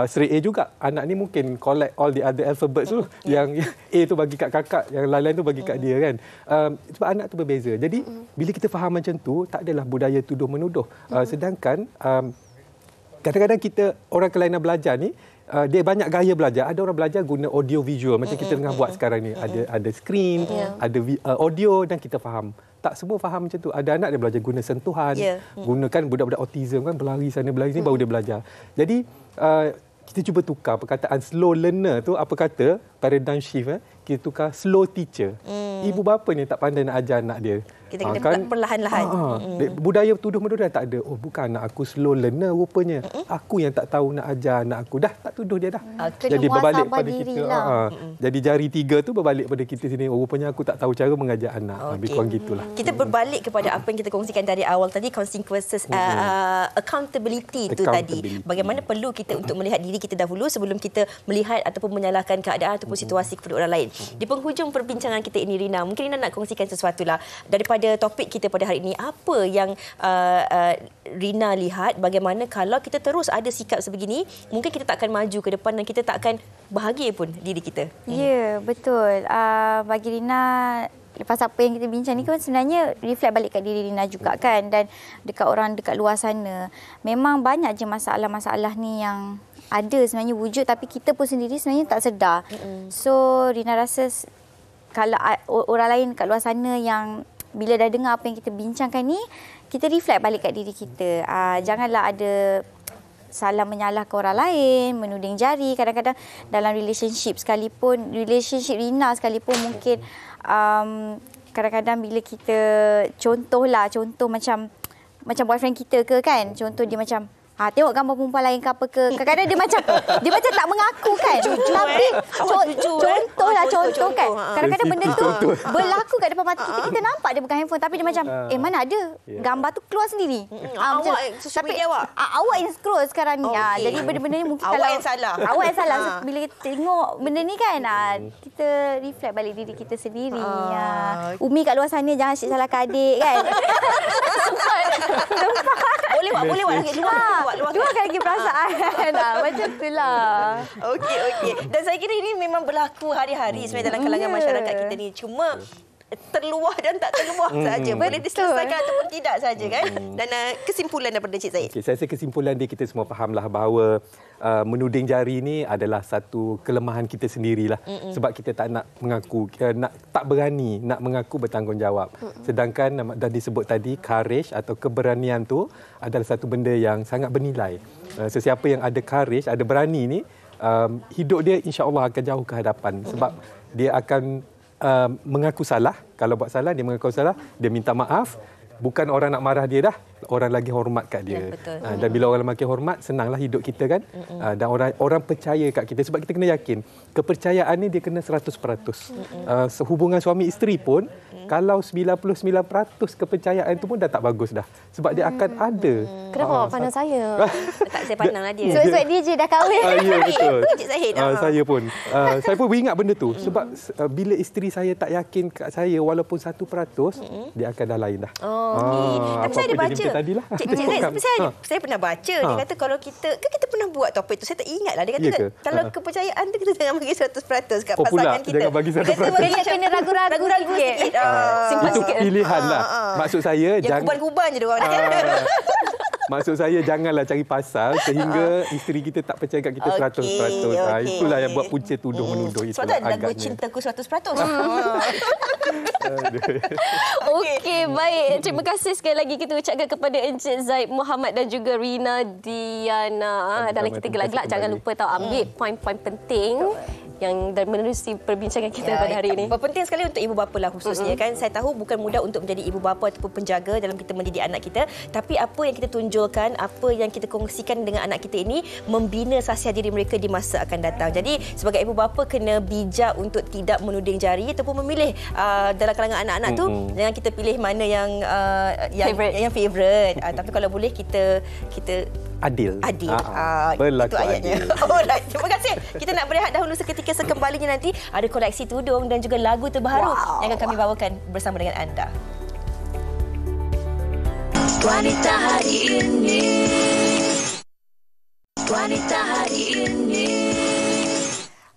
straight A juga. Anak ni mungkin collect all the other alphabets tu. Yang A tu bagi kat kakak, yang lain-lain tu bagi kat dia kan. Sebab anak tu berbeza. Jadi bila kita faham macam tu, tak adalah budaya tuduh-menuduh. Sedangkan kadang-kadang kita orang kelainan belajar ni, dia banyak gaya belajar. Ada orang belajar guna audio visual macam kita tengah buat sekarang ni. Ada screen, ada audio dan kita faham. Tak semua faham macam tu. Ada anak dia belajar guna sentuhan, gunakan budak-budak autism kan berlari sana berlari sini baru dia belajar. Jadi kita cuba tukar perkataan slow learner tu, apa kata paradigm shift, kita tukar slow teacher. Ibu bapa ni tak pandai nak ajar anak dia. Kita kena perlahan-lahan. Budaya tuduh-menuduh dah tak ada. Oh, bukan anak aku slow learner rupanya. Aku yang tak tahu nak ajar anak aku. Dah tak tuduh dia dah. Jadi berbalik pada kita. Jadi jari 3 tu berbalik pada kita sini. Oh, rupanya aku tak tahu cara mengajar anak. Lebih kurang gitulah. Kita berbalik kepada apa yang kita kongsikan dari awal tadi, consequences accountability tu tadi. Bagaimana perlu kita untuk melihat diri kita dahulu sebelum kita melihat ataupun menyalahkan keadaan ataupun situasi kepada orang lain. Di penghujung perbincangan kita ini, Rina, mungkin Rina nak kongsikan sesuatu lah daripada topik kita pada hari ini. Apa yang Rina lihat, bagaimana kalau kita terus ada sikap sebegini, mungkin kita tak akan maju ke depan dan kita tak akan bahagia pun diri kita. Ya, betul. Bagi Rina, lepas apa yang kita bincang ni kan sebenarnya reflect balik kat diri Rina juga kan, dan dekat orang dekat luar sana. Memang banyak je masalah-masalah ni yang ada sebenarnya wujud, tapi kita pun sendiri sebenarnya tak sedar. So Rina rasa kalau orang lain kat luar sana yang bila dah dengar apa yang kita bincangkan ni, kita reflect balik kat diri kita. Janganlah ada salah menyalah ke orang lain, menuding jari. Kadang-kadang dalam relationship sekalipun, relationship Rina sekalipun mungkin kadang-kadang bila kita contoh macam boyfriend kita ke kan, contoh dia macam tengok gambar perempuan lain ke apa ke, kadang-kadang dia macam tak mengaku kan. Tapi contoh kan, kadang-kadang benda tu berlaku kat depan mata kita, kita nampak dia pegang handphone tapi dia macam mana ada, gambar tu keluar sendiri. Awak social media awak yang scroll sekarang ni. Jadi benda-benda ni mungkin awak yang salah. Awak yang salah. Bila kita tengok benda ni kan, kita reflect balik diri kita sendiri. Umi kat luar sana jangan asyik salahkan adik kan. Boleh buat lagi luahkan lagi perasaan. Macam itulah. Okey. Dan saya kira ini memang berlaku hari-hari sebenarnya dalam kalangan masyarakat kita ni. Cuma terluah dan tak terluah saja. Boleh diselesaikan ataupun tidak saja kan. Dan kesimpulan daripada Cik Zaid. Saya rasa kesimpulan dia, kita semua fahamlah bahawa menuding jari ni adalah satu kelemahan kita sendirilah. Sebab kita tak nak mengaku, tak berani nak mengaku bertanggungjawab. Sedangkan dan disebut tadi courage atau keberanian tu adalah satu benda yang sangat bernilai. Sesiapa yang ada courage, ada berani ni, hidup dia insya-Allah akan jauh ke hadapan. Sebab dia akan mengaku salah. Kalau buat salah, dia mengaku salah, dia minta maaf. Bukan orang nak marah dia dah, orang lagi hormat kat dia. Dan bila orang makin hormat, senanglah hidup kita kan. Dan orang percaya kat kita. Sebab kita kena yakin, kepercayaan ni dia kena 100%. Hubungan suami isteri pun, kalau 99% kepercayaan tu pun dah tak bagus dah. Sebab dia akan ada. Kenapa awak pandang saya? Tak, saya pandanglah dia. Sebab dia je dah kahwin. Ya, betul. Cik Zahid. Saya pun. Saya pun ingat benda tu. Sebab bila isteri saya tak yakin kat saya walaupun 1%, dia akan dah lain dah. Tapi saya ada baca. Cik Zaid, saya pernah baca. Dia kata kalau kita pernah buat topik tu. Saya tak ingat lah. Dia kata kalau kepercayaan tu kita jangan bagi 100% kat pasangan kita. Jangan bagi 100%. Kena ragu-ragu sikit. Itu pilihan lah. Maksud saya yang kuban-kuban je dia orang. Maksud saya janganlah cari pasal sehingga isteri kita tak percaya kat kita 100%. Itulah yang buat punca tuduh-menuduh itu. Sebab tu ada lagu Cintaku 100%. Okey, baik. Terima kasih sekali lagi kita ucapkan kepada Encik Zaid Muhammad dan juga Rina Diana. Dalam kita gelak-gelak, jangan lupa ambil poin-poin penting yang menerusi perbincangan kita pada hari ini. Penting sekali untuk ibu bapa lah khususnya kan. Saya tahu bukan mudah untuk menjadi ibu bapa ataupun penjaga dalam kita mendidik anak kita, tapi apa yang kita tunjukkan, apa yang kita kongsikan dengan anak kita ini membina sasiah diri mereka di masa akan datang. Jadi sebagai ibu bapa kena bijak untuk tidak menuding jari ataupun memilih dalam kalangan anak-anak tu jangan kita pilih mana yang favorite. Tapi kalau boleh kita adil. Berlaku itu ayatnya. Alright, terima kasih. Kita nak berehat dahulu seketika, sekembalinya nanti ada koleksi tudung dan juga lagu terbaru yang akan kami bawakan bersama dengan anda. Wanita hari ini. Wanita hari ini.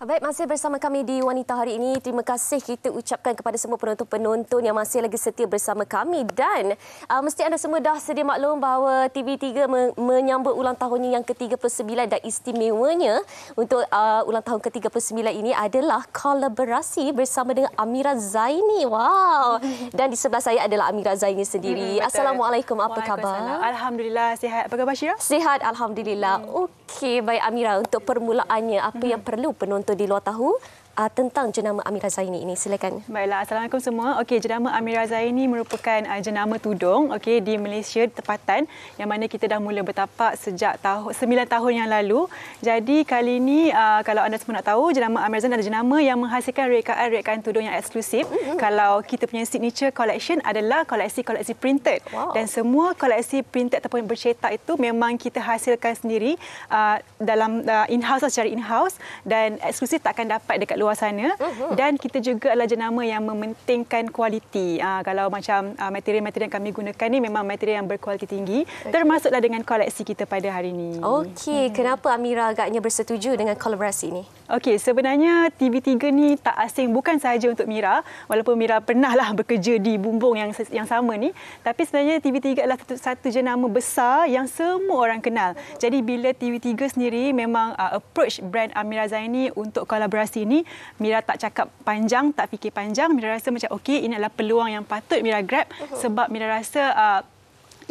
Baik, masih bersama kami di Wanita hari ini. Terima kasih kita ucapkan kepada semua penonton-penonton yang masih lagi setia bersama kami. Dan mesti anda semua dah sedia maklum bahawa TV3 menyambut ulang tahunnya yang ke-39 dan istimewanya untuk ulang tahun ke-39 ini adalah kolaborasi bersama dengan Amira Zaini. Wow. Dan di sebelah saya adalah Amira Zaini sendiri. Assalamualaikum, apa khabar? Alhamdulillah, sihat. Apa khabar Syirah? Sihat, alhamdulillah. Okey, baik Amira, untuk permulaannya apa yang perlu penonton di luar tahu tentang jenama Amira Zaini ini? Silakan. Baiklah, Assalamualaikum semua. Okey, jenama Amira Zaini merupakan jenama tudung okey di Malaysia tempatan yang mana kita dah mula bertapak sejak 9 tahun yang lalu. Jadi kali ini kalau anda semua nak tahu, jenama Amira Zaini adalah jenama yang menghasilkan rekaan tudung yang eksklusif. Kalau kita punya signature collection adalah koleksi-koleksi printed. Wow. Dan semua koleksi printed ataupun bercetak itu memang kita hasilkan sendiri dalam in-house, secara in-house, dan eksklusif tak akan dapat dekat luar sana. Dan kita juga adalah jenama yang mementingkan kualiti. Kalau macam material-material yang kami gunakan ni memang material yang berkualiti tinggi, termasuklah dengan koleksi kita pada hari ini. Okey, kenapa Amira agaknya bersetuju dengan kolaborasi ini? Okey, sebenarnya TV3 ni tak asing bukan sahaja untuk Mira, walaupun Mira pernahlah bekerja di bumbung yang sama ni, tapi sebenarnya TV3 adalah satu jenama besar yang semua orang kenal. Jadi bila TV3 sendiri memang approach brand Amira Zaini untuk kolaborasi ni, Mira tak cakap panjang, tak fikir panjang. Mira rasa macam okey, ini adalah peluang yang patut Mira grab sebab Mira rasa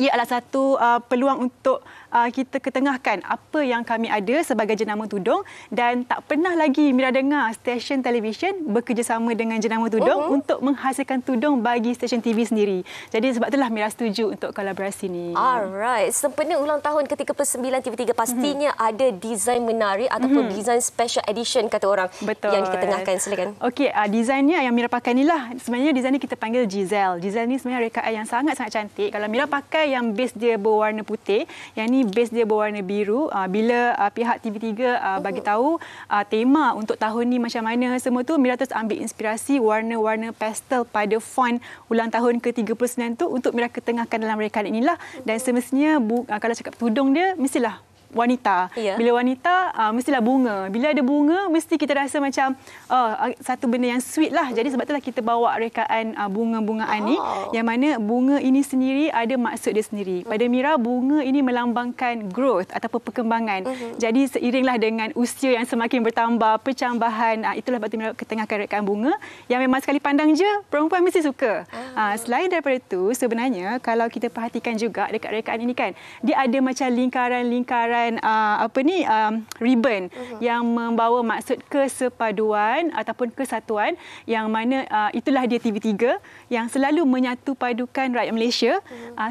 ia adalah satu peluang untuk kita ketengahkan apa yang kami ada sebagai jenama tudung, dan tak pernah lagi Mira dengar stesen televisyen bekerjasama dengan jenama tudung untuk menghasilkan tudung bagi stesen TV sendiri. Jadi sebab itulah Mira setuju untuk kolaborasi ni. Alright, sempena ulang tahun ke-39 TV3 pastinya ada desain menarik ataupun desain special edition kata orang. Betul. Yang diketengahkan. Silakan. Okey, desainnya yang Mira pakai ni lah. Sebenarnya desain ni kita panggil Giselle. Giselle ni sebenarnya rekaan yang sangat-sangat cantik. Kalau Mira pakai yang base dia berwarna putih, yang ni base dia berwarna biru. Bila pihak TV3 bagi tahu tema untuk tahun ni macam mana semua tu, Mira terus ambil inspirasi warna-warna pastel pada font ulang tahun ke-39 tu untuk Mira ketengahkan dalam rekaan inilah. Dan semestinya kalau cakap tudung dia mestilah wanita. Ya. Bila wanita, mestilah bunga. Bila ada bunga, mesti kita rasa macam satu benda yang sweet lah. Jadi sebab itulah kita bawa rekaan bunga-bungaan ni, yang mana bunga ini sendiri ada maksud dia sendiri. Pada Mira, bunga ini melambangkan growth ataupun perkembangan. Jadi seiringlah dengan usia yang semakin bertambah, percambahan, itulah sebab Mira ketengahkan rekaan bunga yang memang sekali pandang je, perempuan mesti suka. Selain daripada itu, sebenarnya kalau kita perhatikan juga dekat rekaan ini kan, dia ada macam lingkaran ribbon yang membawa maksud kesepaduan ataupun kesatuan, yang mana itulah dia TV3 yang selalu menyatu padukan rakyat Malaysia,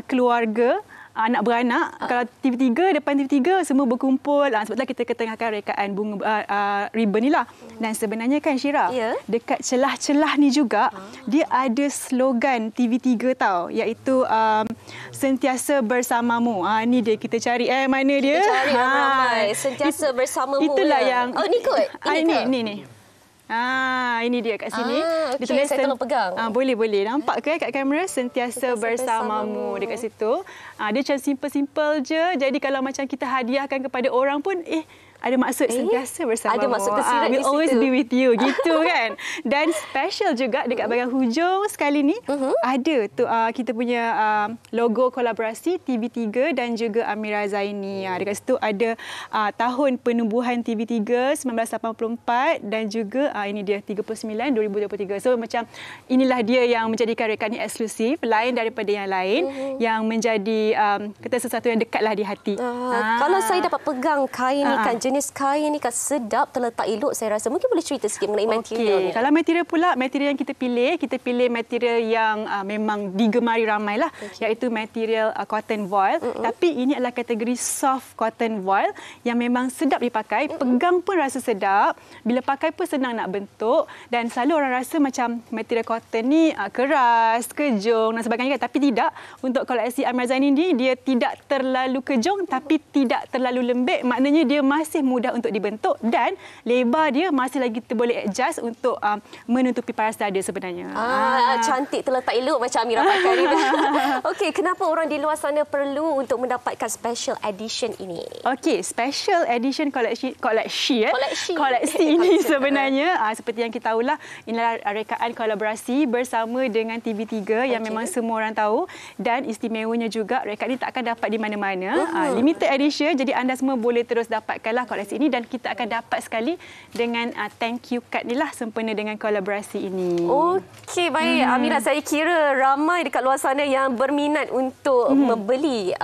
keluarga, anak beranak. Kalau TV3, depan TV3 semua berkumpul. Sebablah kita ketengahkan rekaan bunga ribbon ni lah. Dan sebenarnya kan Syirah, dekat celah-celah ni juga dia ada slogan TV3 tau, iaitu sentiasa bersamamu. Ni dia kita cari mana dia? Kita cari ramai. Sentiasa bersamamu. Itulah yang ni kot. Ini. Ini dia kat sini. Okey, saya tolong pegang. Boleh. Nampak ke kat kamera? Sentiasa bersamamu dekat situ. Dia macam simple-simple je. Jadi kalau macam kita hadiahkan kepada orang pun, ada maksud sentiasa bersamamu. Ada maksud tersirat di situ. We'll always be with you. Gitu kan. Dan special juga dekat bahagian hujung sekali ni, ada tu kita punya logo kolaborasi TV3 dan juga Amira Zaini. Dekat situ ada tahun penubuhan TV3 1984 dan juga ini dia 39 2023. So macam inilah dia yang menjadikan rekaan ini eksklusif, lain daripada yang lain, yang menjadi kata sesuatu yang dekatlah di hati. Kalau saya dapat pegang kain ni kan, jenis kain ni kan sedap, terletak elok, saya rasa. Mungkin boleh cerita sikit mengenai materialnya. Kalau material pula, material yang kita pilih material yang memang digemari ramai lah, iaitu material cotton voile. Tapi ini adalah kategori soft cotton voile yang memang sedap dipakai, pegang pun rasa sedap, bila pakai pun senang nak bentuk. Dan selalu orang rasa macam material cotton ni keras, kejung dan sebagainya, tapi tidak. Untuk koleksi Amira Zaini ni, dia tidak terlalu kejung tapi tidak terlalu lembek, maknanya dia masih masih mudah untuk dibentuk dan lebar dia masih lagi kita boleh adjust untuk menutupi paras dada sebenarnya. Cantik, terletak elok macam Amira pakai ni. Okey, kenapa orang di luar sana perlu untuk mendapatkan special edition ini? Okey, special edition koleksi ini sebenarnya seperti yang kita tahulah, inilah rekaan kolaborasi bersama dengan TV3 yang memang semua orang tahu, dan istimewanya juga rekaan ini tak akan dapat di mana-mana. Limited edition, jadi anda semua boleh terus dapatkanlah koleksi ini dan kita akan dapat sekali dengan thank you card ni lah sempena dengan kolaborasi ini. Okey, baik. Amira, saya kira ramai dekat luar sana yang berminat untuk membeli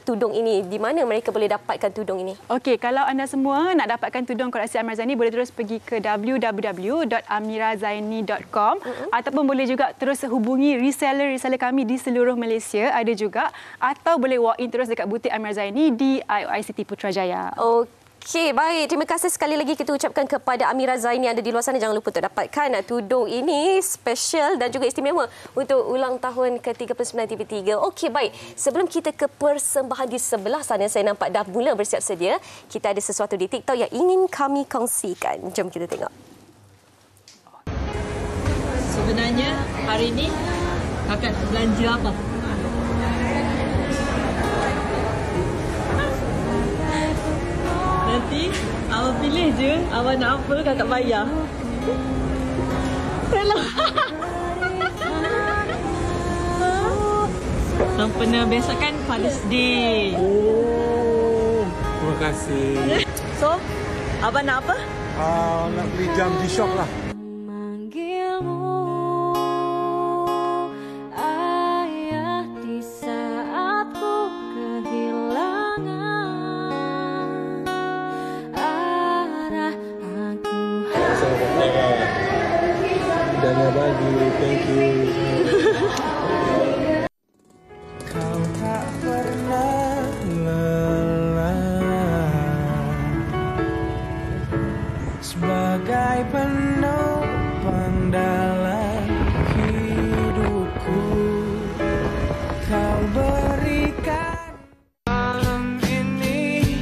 tudung ini. Di mana mereka boleh dapatkan tudung ini? Okey, kalau anda semua nak dapatkan tudung koleksi Amira Zaini, boleh terus pergi ke www.amirazaini.com ataupun boleh juga terus hubungi reseller kami di seluruh Malaysia, ada juga, atau boleh walk in terus dekat butik Amira Zaini di IOICT Putrajaya. Okey, baik. Terima kasih sekali lagi kita ucapkan kepada Amira Zaini yang ada di luar sana. Jangan lupa untuk dapatkan tudung ini special dan juga istimewa untuk ulang tahun ke-39 TV3. Okey, baik. Sebelum kita ke persembahan di sebelah sana, saya nampak dah mula bersiap sedia. Kita ada sesuatu di TikTok yang ingin kami kongsikan. Jom kita tengok. Sebenarnya hari ini kakak nak belanja apa? Nanti awak pilih je awak nak apa, kakak bayar. Hello. Sempena besok kan Father's Day. Terima kasih. So, abang nak apa? Nak beli jam G-Shock lah. Dania bagi, thank you. Kau tak pernah lelah sebagai penopang dalam hidupku. Kau berikan malam ini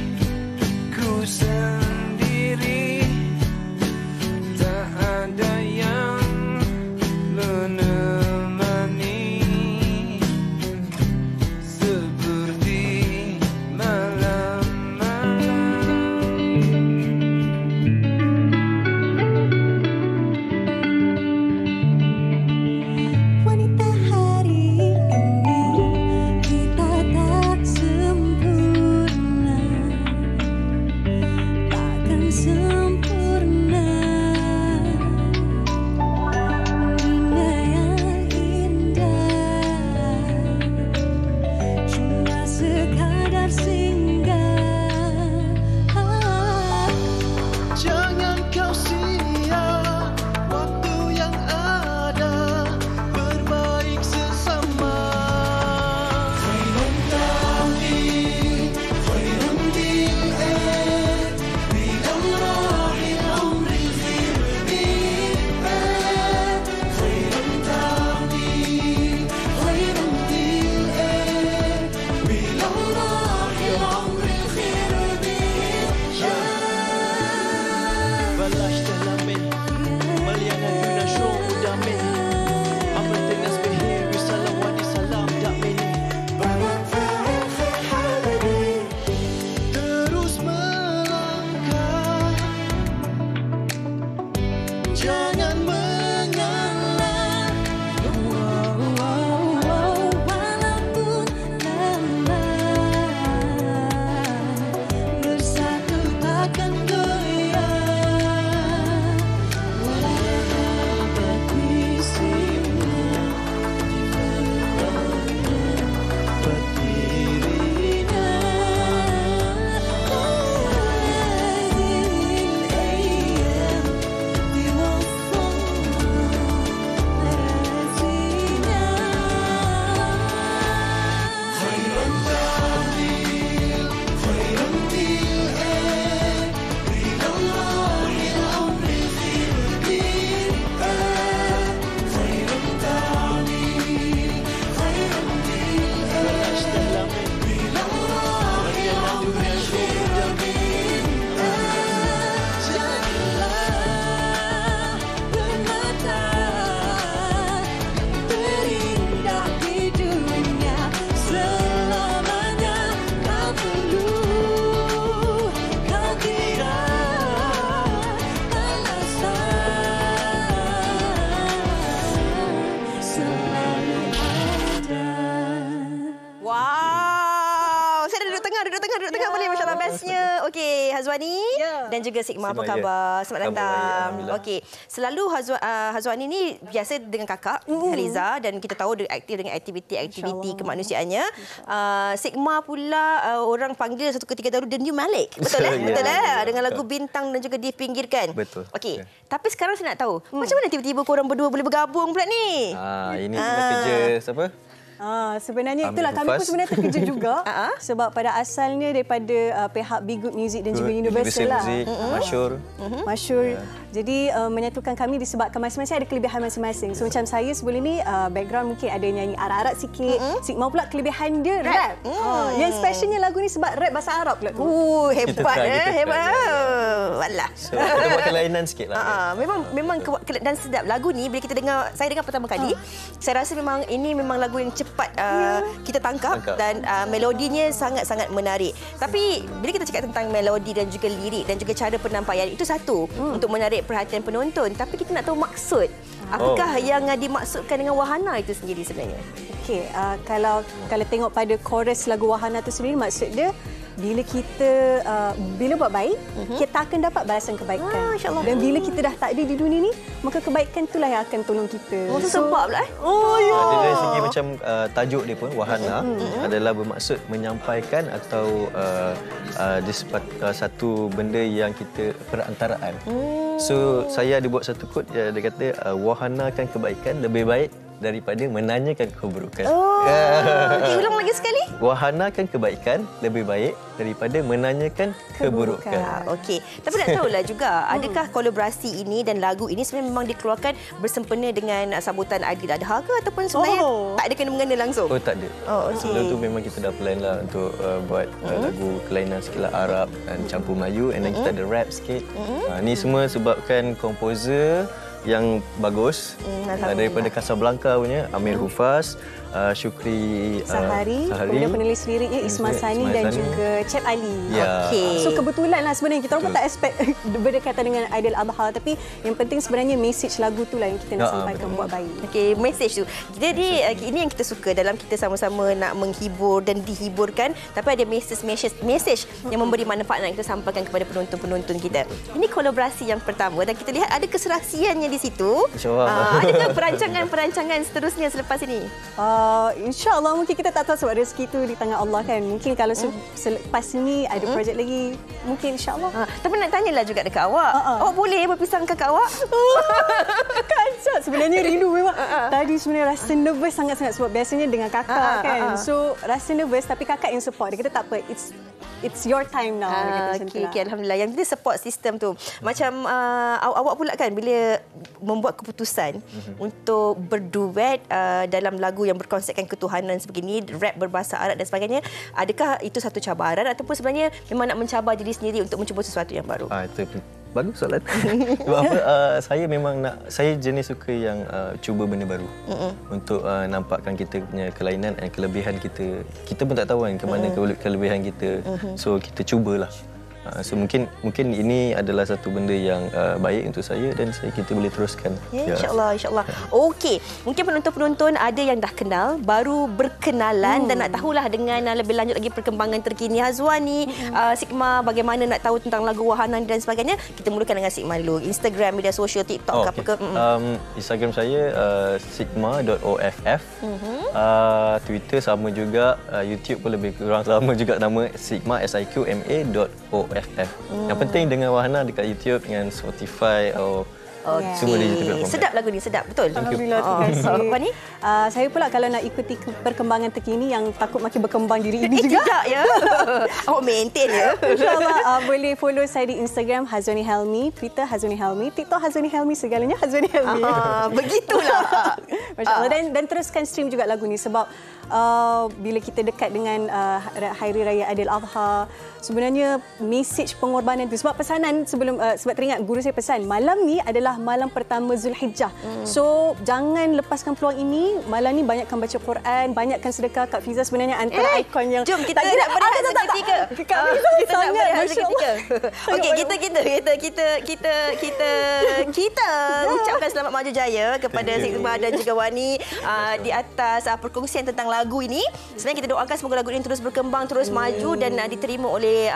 ku sendiri, tak ada yang menemani. bestnya. Okey, Hazwani dan juga Sigma, apa khabar? Selamat datang. Okey, selalu Hazwani ni biasa dengan kakak Haliza dan kita tahu dia aktif dengan aktiviti kemanusiaannya. Sigma pula orang panggil satu ketika dahulu The New Malik. Betul betul dengan lagu Bintang dan juga Dipinggirkan. Betul. Okey, tapi sekarang saya nak tahu macam mana tiba-tiba korang berdua boleh bergabung pula ni? Ini kerja siapa? Sebenarnya itulah kami pun sebenarnya terkejut juga sebab pada asalnya daripada pihak Be Good Music dan juga Universal lah. Masyur. Jadi menyatukan kami disebabkan masing-masing ada kelebihan masing-masing. So macam saya sebelum ni background mungkin ada nyanyi Arab-Arab sikit. Sigma pula kelebihan dia rap. Yang specialnya lagu ni sebab rap bahasa Arab pula. Hebat hebat. Walah. So, kita buat kelainan sikit lah. Memang dan sedap lagu ni bila kita dengar, saya dengar pertama kali, saya rasa memang ini memang lagu yang cepat kita tangkap dan melodinya sangat-sangat menarik. Tapi bila kita cakap tentang melodi dan juga lirik dan juga cara penyampaian, itu satu untuk menarik perhatian penonton. Tapi kita nak tahu maksud. Apakah yang dimaksudkan dengan wahana itu sendiri sebenarnya? Okey, kalau tengok pada chorus lagu Wahana itu sendiri, maksud dia bila kita bila buat baik, kita akan dapat balasan kebaikan. Dan bila kita dah tak ada di dunia ni, maka kebaikan itulah yang akan tolong kita. Sebab pula Dia dari segi macam tajuk dia pun Wahana adalah bermaksud menyampaikan atau satu benda yang kita perantaraan. So saya ada buat satu quote, dia kata wahanakan kebaikan lebih baik daripada menanyakan keburukan. Ulang lagi sekali. Wahanakan kebaikan lebih baik daripada menanyakan keburukan. Okey. Tapi nak tahulah juga, adakah kolaborasi ini dan lagu ini sebenarnya memang dikeluarkan bersempena dengan sambutan Aidiladha ke ataupun sebenarnya tak ada kena-mengena langsung? Tak ada. Sebelum tu memang kita dah plan lah untuk buat lagu kelainan sikit lah, Arab dan campur Melayu, and then kita ada rap sikit. Ni semua sebabkan komposer yang bagus daripada Casablanca punya Amir Hufaz, Syukri Sahari, kemudian penulis liriknya Ismail Sani dan juga Cep Ali. So kebetulan lah sebenarnya kita orang pun tak expect berdekatan dengan Aidiladha, tapi yang penting sebenarnya message lagu tu lah yang kita nak sampaikan buat baik. Okey, message tu. Jadi ini yang kita suka dalam kita sama-sama nak menghibur dan dihiburkan, tapi ada message yang memberi manfaat nak kita sampaikan kepada penonton-penonton kita. Ini kolaborasi yang pertama dan kita lihat ada keserasiannya di situ. Adakah perancangan seterusnya selepas ini? InsyaAllah mungkin kita tak tahu sebab rezeki tu di tangan Allah kan. Mungkin kalau selepas ini ada projek lagi, mungkin insyaAllah. Tapi nak tanyalah juga dekat awak. Awak boleh berpisah dengan kakak awak? Kakak Ajak sebenarnya rindu memang. Tadi sebenarnya rasa nervous sangat-sangat sebab biasanya dengan kakak kan. So rasa nervous tapi kakak yang support. Dia kata tak apa, it's your time now. Okay, alhamdulillah. Yang penting support system tu. Macam awak pula kan bila membuat keputusan untuk berduet dalam lagu yang berkonsepkan ketuhanan sebegini, rap berbahasa Arab dan sebagainya, adakah itu satu cabaran ataupun sebenarnya memang nak mencabar diri sendiri untuk mencuba sesuatu yang baru? Itu bagus soalan. Sebab apa? Saya jenis suka yang cuba benda baru untuk nampakkan kita punya kelainan dan kelebihan kita. Kita pun tak tahu kan ke mana kelebihan kita. So kita cubalah. So mungkin ini adalah satu benda yang baik untuk saya dan kita boleh teruskan. InsyaAllah. Okey, mungkin penonton-penonton ada yang dah kenal, baru berkenalan dan nak tahulah dengan lebih lanjut lagi perkembangan terkini Hazwani, Sigma, bagaimana nak tahu tentang lagu Wahana dan sebagainya. Kita mulakan dengan Sigma dulu. Instagram, media sosial, TikTok apa ke? Instagram saya sigma.off. Twitter sama juga, YouTube pun lebih kurang sama juga, nama Sigma SIQMA.off. Yang penting dengan Wahana dekat YouTube, dengan Spotify atau semua digital platform. Sedap lagu ni, sedap. Betul. Alhamdulillah, terima kasih. Apa ni? Saya pula kalau nak ikuti perkembangan terkini yang takut makin berkembang diri ini juga. Tidak ya. Awak maintain ya. InsyaAllah boleh follow saya di Instagram Hazwani Helmi, Twitter Hazwani Helmi, TikTok Hazwani Helmi, segalanya Hazwani Helmi. Begitulah. Masya-Allah, dan teruskan stream juga lagu ni sebab bila kita dekat dengan Hari Raya Aidiladha, sebenarnya mesej pengorbanan tu sebab pesanan sebab teringat guru saya pesan malam ni adalah malam pertama Zulhijjah. So jangan lepaskan peluang ini. Malam ni banyakkan baca Quran, banyakkan sedekah. Kak Fiza sebenarnya antara ikon yang jom kita nak berehat seketika. Kak Fiza sangat seketika. Okey, kita ucapkan selamat maju jaya kepada Sigma dan juga Wani di atas perkongsian tentang lagu ini. Sebenarnya kita doakan semoga lagu ini terus berkembang, terus maju dan diterima oleh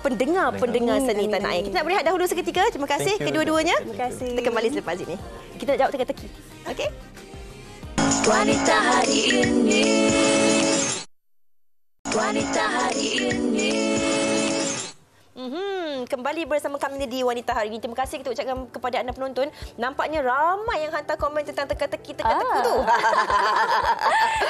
pendengar seni tanah air. Kita nak berehat dahulu seketika. Terima kasih kedua-duanya. Terima kasih. Kita kembali selepas ini. Kita nak jawab teka-teki. Okey? Wanita hari ini. Wanita hari ini. Kembali bersama kami di Wanita Hari ini. Terima kasih kita ucapkan kepada anda penonton. Nampaknya ramai yang hantar komen tentang teka-teki tu.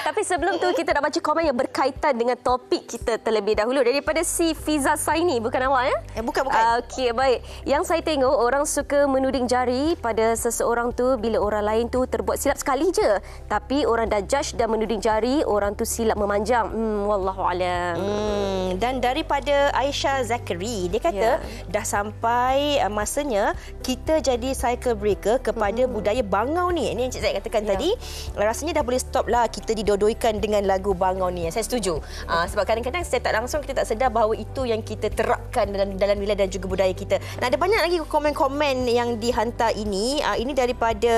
Tapi sebelum tu kita nak baca komen yang berkaitan dengan topik kita terlebih dahulu daripada si Fiza Saini. Bukan awak ya? Bukan. Okey, baik. Yang saya tengok orang suka menuding jari pada seseorang tu bila orang lain tu terbuat silap sekali je. Tapi orang dah judge dan menuding jari orang tu silap memanjang. Wallahualam. Dan daripada Aisyah Zakari, dia kata dah sampai masanya kita jadi cycle breaker kepada budaya bangau ni. Ini yang Cik Zaid katakan tadi. Rasanya dah boleh stop lah kita didodoikan dengan lagu bangau ni. Saya setuju. Sebab kadang-kadang secara tak langsung kita tak sedar bahawa itu yang kita terapkan dalam nilai dan juga budaya kita. Nah, ada banyak lagi komen-komen yang dihantar ini. Ini daripada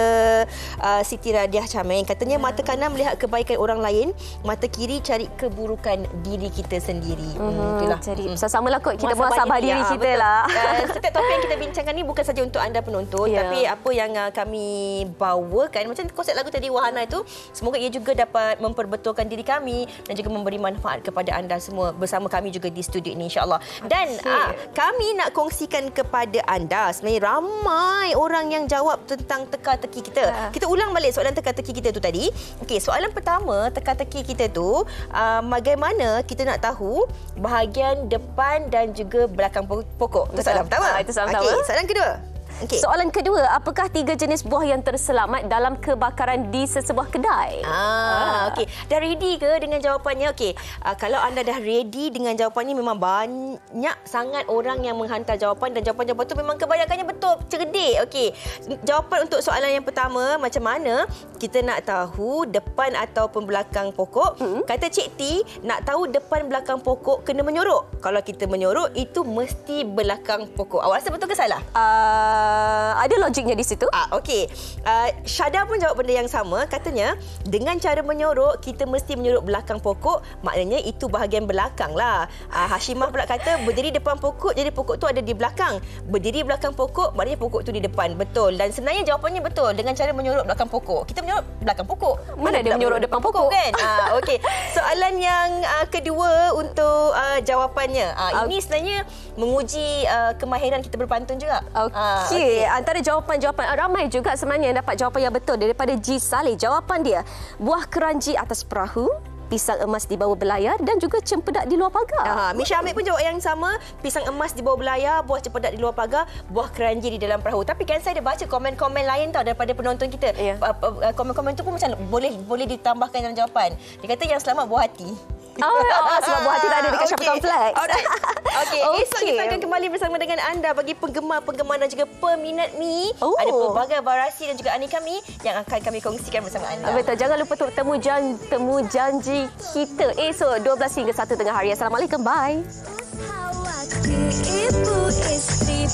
Siti Radiah Chameng. Katanya mata kanan melihat kebaikan orang lain, mata kiri cari keburukan diri kita sendiri. Itulah. Jadi sama-samalah kot kita muhasabah diri kita lah. Dan setiap topik yang kita bincangkan ni bukan saja untuk anda penonton, tapi apa yang kami bawakan, macam konsep lagu tadi Wahana itu, semoga ia juga dapat memperbetulkan diri kami dan juga memberi manfaat kepada anda semua bersama kami juga di studio ini, insya-Allah. Dan kami nak kongsikan kepada anda, sebenarnya ramai orang yang jawab tentang teka-teki kita. Kita ulang balik soalan teka-teki kita tu tadi. Okey, soalan pertama teka-teki kita tu, bagaimana kita nak tahu bahagian depan dan juga belakang pokok. Itu soalan pertama. Itu soalan pertama. Okey, soalan kedua. Okay. Soalan kedua, apakah 3 jenis buah yang terselamat dalam kebakaran di sesebuah kedai? Okey. Dah ready ke dengan jawapannya? Okey. Kalau anda dah ready dengan jawapannya, memang banyak sangat orang yang menghantar jawapan dan jawapan-jawapan tu memang kebanyakannya betul, cerdik. Okey. Jawapan untuk soalan yang pertama, macam mana kita nak tahu depan ataupun belakang pokok? Kata Cik T, nak tahu depan belakang pokok kena menyorok. Kalau kita menyorok, itu mesti belakang pokok. Awak rasa betul ke salah? Ada logiknya di situ. Okey. Syada pun jawab benda yang sama. Katanya, dengan cara menyorok, kita mesti menyorok belakang pokok. Maknanya itu bahagian belakang lah. Hashimah pula kata, berdiri depan pokok, jadi pokok tu ada di belakang. Berdiri belakang pokok, maknanya pokok tu di depan. Betul. Dan sebenarnya jawapannya betul. Dengan cara menyorok belakang pokok. Kita menyorok belakang pokok. Mana ada menyorok depan pokok kan? Okey. Soalan yang kedua untuk jawapannya. Ini sebenarnya menguji kemahiran kita berpantun juga. Okey, antara jawapan-jawapan ramai juga sebenarnya yang dapat jawapan yang betul daripada G Saleh. Jawapan dia, buah keranji atas perahu, pisang emas di bawah belayar dan juga cempedak di luar pagar. Misha Hamid pun jawab yang sama, pisang emas di bawah belayar, buah cempedak di luar pagar, buah keranji di dalam perahu. Tapi kan saya ada baca komen-komen lain tau daripada penonton kita. Komen-komen tu pun macam boleh ditambahkan dalam jawapan. Dia kata yang selamat buah hati. Sebab buah hati tak ada dekat Shopping Complex. Okey, esok kita akan kembali bersama dengan anda bagi penggemar-penggemar dan juga peminat mi. Ada pelbagai variasi dan juga aneka mi yang akan kami kongsikan bersama anda. Betul, jangan lupa untuk temu janji kita esok 12 hingga 1 tengah hari. Assalamualaikum, bye. Ibu istri